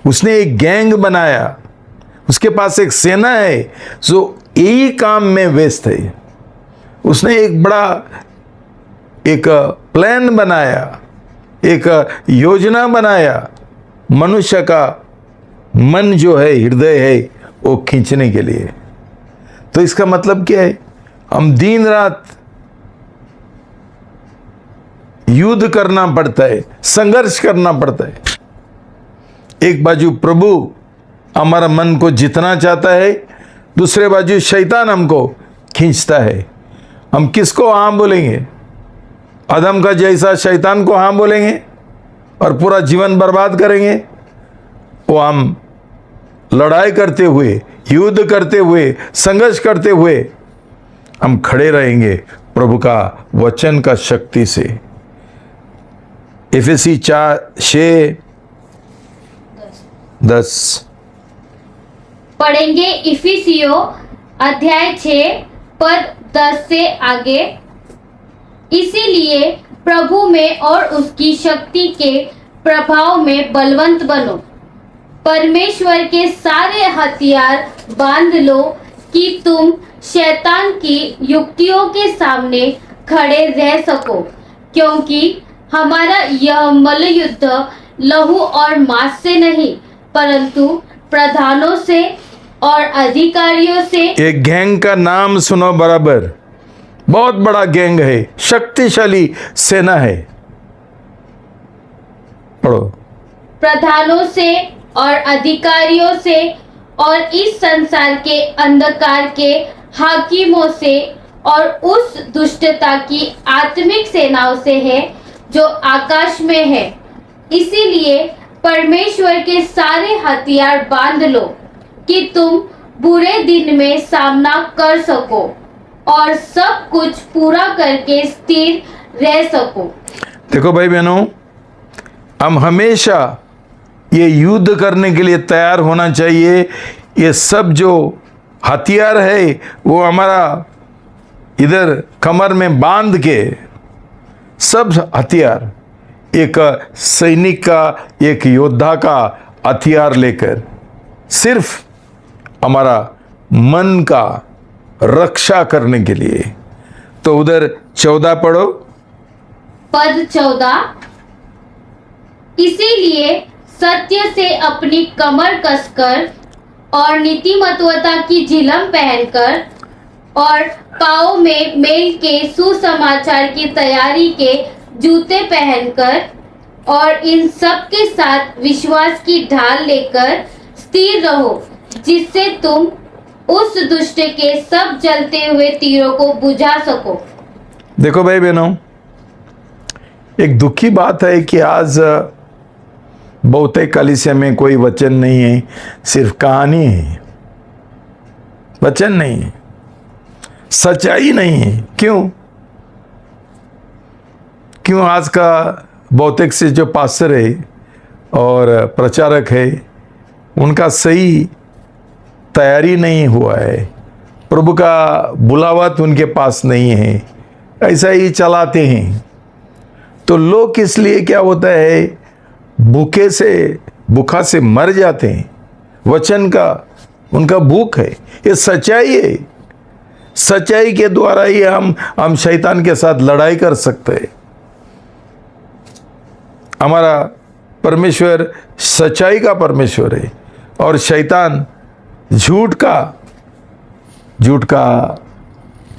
उसने एक गैंग बनाया उसके पास एक सेना है जो यही काम में व्यस्त है। उसने एक बड़ा एक प्लान बनाया, एक योजना बनाया, मनुष्य का मन जो है, हृदय है, वो खींचने के लिए। तो इसका मतलब क्या है? हम दिन रात युद्ध करना पड़ता है, संघर्ष करना पड़ता है। एक बाजू प्रभु हमारा मन को जितना चाहता है, दूसरे बाजू शैतान हमको खींचता है। हम किसको हाँ बोलेंगे? आदम का जैसा शैतान को हाँ बोलेंगे और पूरा जीवन बर्बाद करेंगे? वो हम लड़ाई करते हुए, युद्ध करते हुए, संघर्ष करते हुए हम खड़े रहेंगे प्रभु का वचन का शक्ति से। एफेसी 4:6-10 पढ़ेंगे। इफिसियो अध्याय 6 पद 10 से आगे। इसीलिए प्रभु में और उसकी शक्ति के प्रभाव में बलवंत बनो, परमेश्वर के सारे हथियार बांध लो कि तुम शैतान की युक्तियों के सामने खड़े रह सको, क्योंकि हमारा यह मल्लयुद्ध लहू और मांस से नहीं, परंतु प्रधानों से और अधिकारियों से। एक गैंग का नाम सुनो बराबर, बहुत बड़ा गैंग है, शक्तिशाली सेना है। पढ़ो। प्रधानों से और अधिकारियों से और इस संसार के अंधकार के हाकिमों से और उस दुष्टता की आत्मिक सेनाओं से है जो आकाश में है। इसीलिए परमेश्वर के सारे हथियार बांध लो कि तुम बुरे दिन में सामना कर सको और सब कुछ पूरा करके स्थिर रह सको। देखो भाई बहनों, हम हमेशा ये युद्ध करने के लिए तैयार होना चाहिए। ये सब जो हथियार है वो हमारा इधर कमर में बांध के, सब हथियार, एक सैनिक का, एक योद्धा का हथियार लेकर सिर्फ हमारा मन का रक्षा करने के लिए। तो उधर 14 पढ़ो। पद 14। इसीलिए सत्य से अपनी कमर कसकर और नीतिमत्वता की झिलम पहनकर और पाँव में मेल के सुसमाचार की तैयारी के जूते पहनकर और इन सब के साथ विश्वास की ढाल लेकर स्थिर रहो, जिससे तुम उस दुष्ट के सब जलते हुए तीरों को बुझा सको। देखो भाई बहनों, एक दुख की बात है कि आज बहुतेक कलीसिया में कोई वचन नहीं है, सिर्फ कहानी है, वचन नहीं है, सच्चाई नहीं है। क्यों आज का बहुतेक से जो पास्टर है और प्रचारक है, उनका सही तैयारी नहीं हुआ है, प्रभु का बुलावा तो उनके पास नहीं है, ऐसा ही चलाते हैं। तो लोग इसलिए क्या होता है, भूखा से मर जाते हैं। वचन का उनका भूख है, ये सच्चाई है। सच्चाई के द्वारा ही हम शैतान के साथ लड़ाई कर सकते हैं। हमारा परमेश्वर सच्चाई का परमेश्वर है और शैतान झूठ का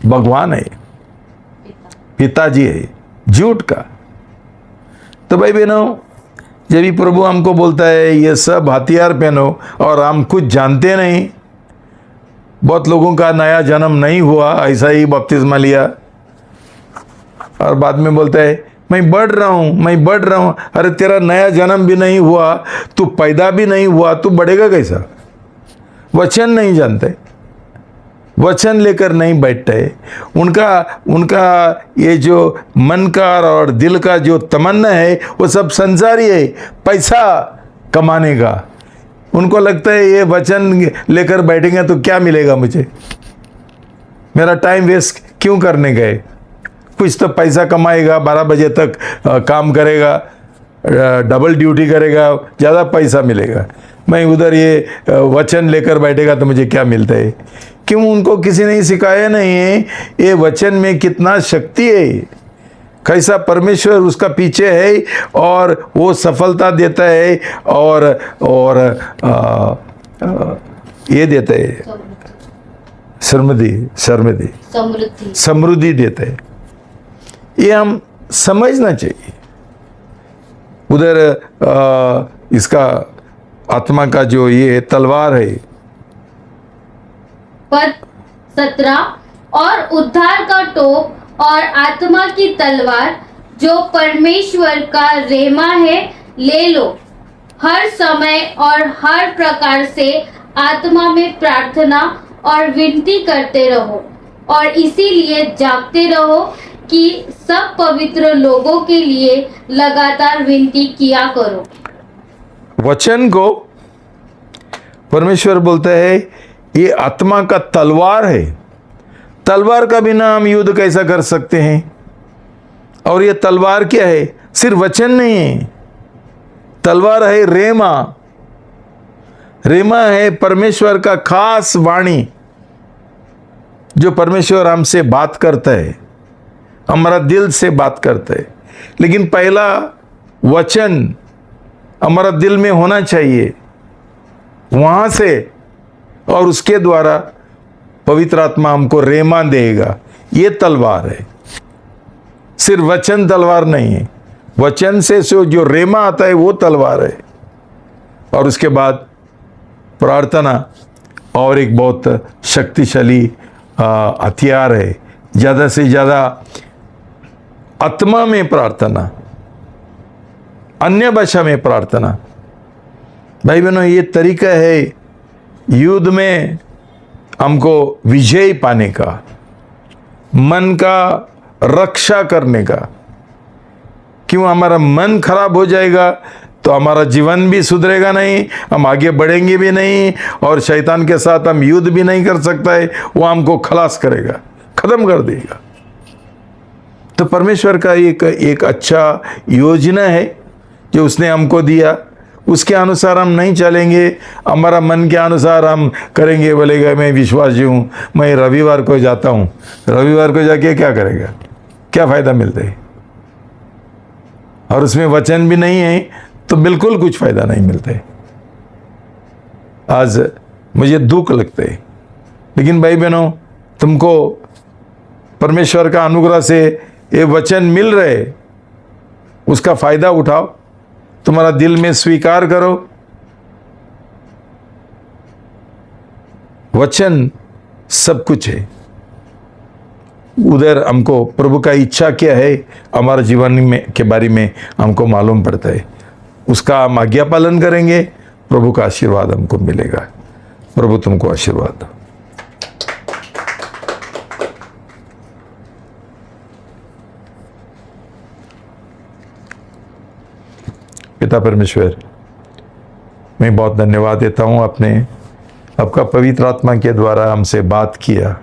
भगवान है, पिताजी है झूठ का। तो भाई बहनों, जब भी प्रभु हमको बोलता है ये सब हथियार पहनो और हम कुछ जानते नहीं, बहुत लोगों का नया जन्म नहीं हुआ, ऐसा ही बपतिस्मा लिया और बाद में बोलता है मैं बढ़ रहा हूँ। अरे तेरा नया जन्म भी नहीं हुआ, तू पैदा भी नहीं हुआ, तू बढ़ेगा कैसा? वचन नहीं जानते, वचन लेकर नहीं बैठते। उनका ये जो मन का और दिल का जो तमन्ना है वो सब संसारी है, पैसा कमाने का। उनको लगता है ये वचन लेकर बैठेंगे तो क्या मिलेगा मुझे, मेरा टाइम वेस्ट क्यों करने गए। कुछ तो पैसा कमाएगा, 12 बजे तक काम करेगा, डबल ड्यूटी करेगा, ज़्यादा पैसा मिलेगा। मैं उधर ये वचन लेकर बैठेगा तो मुझे क्या मिलता है। क्यों? उनको किसी ने सिखाया नहीं है ये वचन में कितना शक्ति है, कैसा परमेश्वर उसका पीछे है और वो सफलता देता है और ये देता है समृद्धि देता है। ये हम समझना चाहिए। उधर इसका आत्मा का जो ये तलवार है, पद 17, और उद्धार का टोप और आत्मा की तलवार जो परमेश्वर का रेमा है ले लो, हर समय और हर प्रकार से आत्मा में प्रार्थना और विनती करते रहो और इसीलिए जागते रहो कि सब पवित्र लोगों के लिए लगातार विनती किया करो। वचन को परमेश्वर बोलता है ये आत्मा का तलवार है। तलवार का बिना हम युद्ध कैसा कर सकते हैं? और ये तलवार क्या है? सिर्फ वचन नहीं है, तलवार है रेमा। रेमा है परमेश्वर का खास वाणी, जो परमेश्वर हमसे बात करता है, हमारा दिल से बात करता है। लेकिन पहला वचन हमारा दिल में होना चाहिए, वहां से, और उसके द्वारा पवित्र आत्मा हमको रेमा देगा। ये तलवार है, सिर्फ वचन तलवार नहीं है, वचन से जो रेमा आता है वो तलवार है। और उसके बाद प्रार्थना और एक बहुत शक्तिशाली हथियार है। ज़्यादा से ज़्यादा आत्मा में प्रार्थना, अन्य भाषा में प्रार्थना। भाई बहनों, ये तरीका है युद्ध में हमको विजय पाने का, मन का रक्षा करने का। क्यों? हमारा मन खराब हो जाएगा तो हमारा जीवन भी सुधरेगा नहीं, हम आगे बढ़ेंगे भी नहीं, और शैतान के साथ हम युद्ध भी नहीं कर सकता है। वो हमको खलास करेगा, खत्म कर देगा। तो परमेश्वर का एक अच्छा योजना है जो उसने हमको दिया, उसके अनुसार हम नहीं चलेंगे, हमारा मन के अनुसार हम करेंगे। बोलेगा मैं विश्वासी हूँ, मैं रविवार को जाता हूँ, रविवार को जाके क्या करेगा? क्या फ़ायदा मिलता है? और उसमें वचन भी नहीं है तो बिल्कुल कुछ फ़ायदा नहीं मिलता है। आज मुझे दुख लगता है, लेकिन भाई बहनों, तुमको परमेश्वर का अनुग्रह से ये वचन मिल रहे, उसका फ़ायदा उठाओ, तुम्हारा दिल में स्वीकार करो। वचन सब कुछ है। उधर हमको प्रभु का इच्छा क्या है हमारे जीवन में के बारे में हमको मालूम पड़ता है। उसका हम आज्ञा पालन करेंगे, प्रभु का आशीर्वाद हमको मिलेगा। प्रभु तुमको आशीर्वाद दो। पिता परमेश्वर, मैं बहुत धन्यवाद देता हूँ, आपने आपका पवित्र आत्मा के द्वारा हमसे बात किया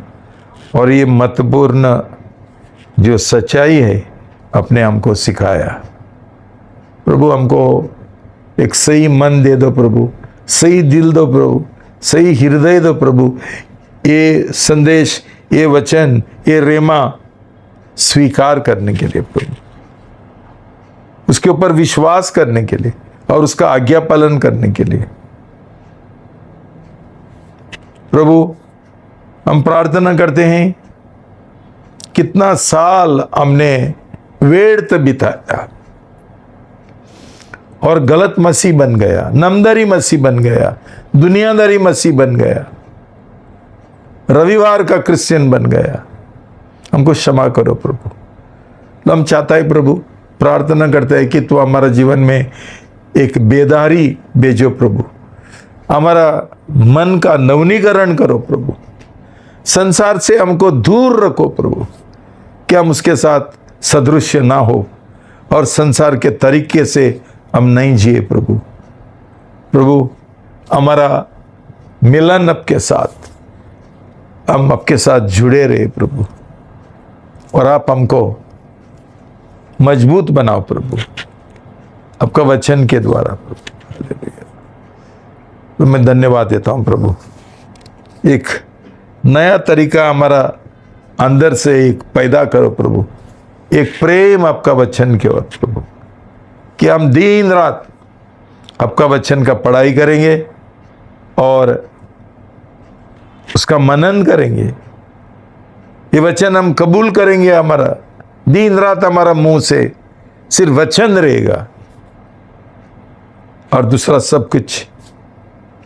और ये महत्वपूर्ण जो सच्चाई है अपने हमको सिखाया। प्रभु, हमको एक सही मन दे दो प्रभु, सही दिल दो प्रभु, सही हृदय दो प्रभु। ये संदेश, ये वचन, ये रेमा स्वीकार करने के लिए प्रभु, उसके ऊपर विश्वास करने के लिए और उसका आज्ञा पालन करने के लिए प्रभु, हम प्रार्थना करते हैं। कितना साल हमने व्यर्थ बिताया और गलत मसीह बन गया, नामदारी मसीह बन गया, दुनियादारी मसीह बन गया, रविवार का क्रिश्चियन बन गया। हमको क्षमा करो प्रभु। तो हम चाहता है प्रभु, प्रार्थना करते हैं कि तू हमारा जीवन में एक बेदारी भेजो प्रभु, हमारा मन का नवनीकरण करो प्रभु, संसार से हमको दूर रखो प्रभु, कि हम उसके साथ सदृश्य ना हो और संसार के तरीके से हम नहीं जिए प्रभु। प्रभु, हमारा मिलन आपके साथ, हम आपके साथ जुड़े रहे प्रभु, और आप हमको मजबूत बनाओ प्रभु, आपका वचन के द्वारा प्रभु। तो मैं धन्यवाद देता हूँ प्रभु। एक नया तरीका हमारा अंदर से एक पैदा करो प्रभु, एक प्रेम आपका वचन के ओर प्रभु, कि हम दिन रात आपका वचन का पढ़ाई करेंगे और उसका मनन करेंगे। ये वचन हम कबूल करेंगे, हमारा दिन रात हमारा मुंह से सिर्फ वचन रहेगा और दूसरा सब कुछ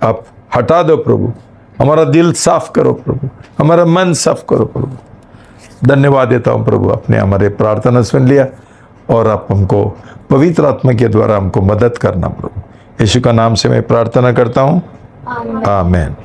आप हटा दो प्रभु। हमारा दिल साफ करो प्रभु, हमारा मन साफ करो प्रभु। धन्यवाद देता हूं प्रभु, आपने हमारे प्रार्थना सुन लिया और आप हमको पवित्र आत्मा के द्वारा हमको मदद करना प्रभु। यीशु का नाम से मैं प्रार्थना करता हूं, आमीन। आमीन।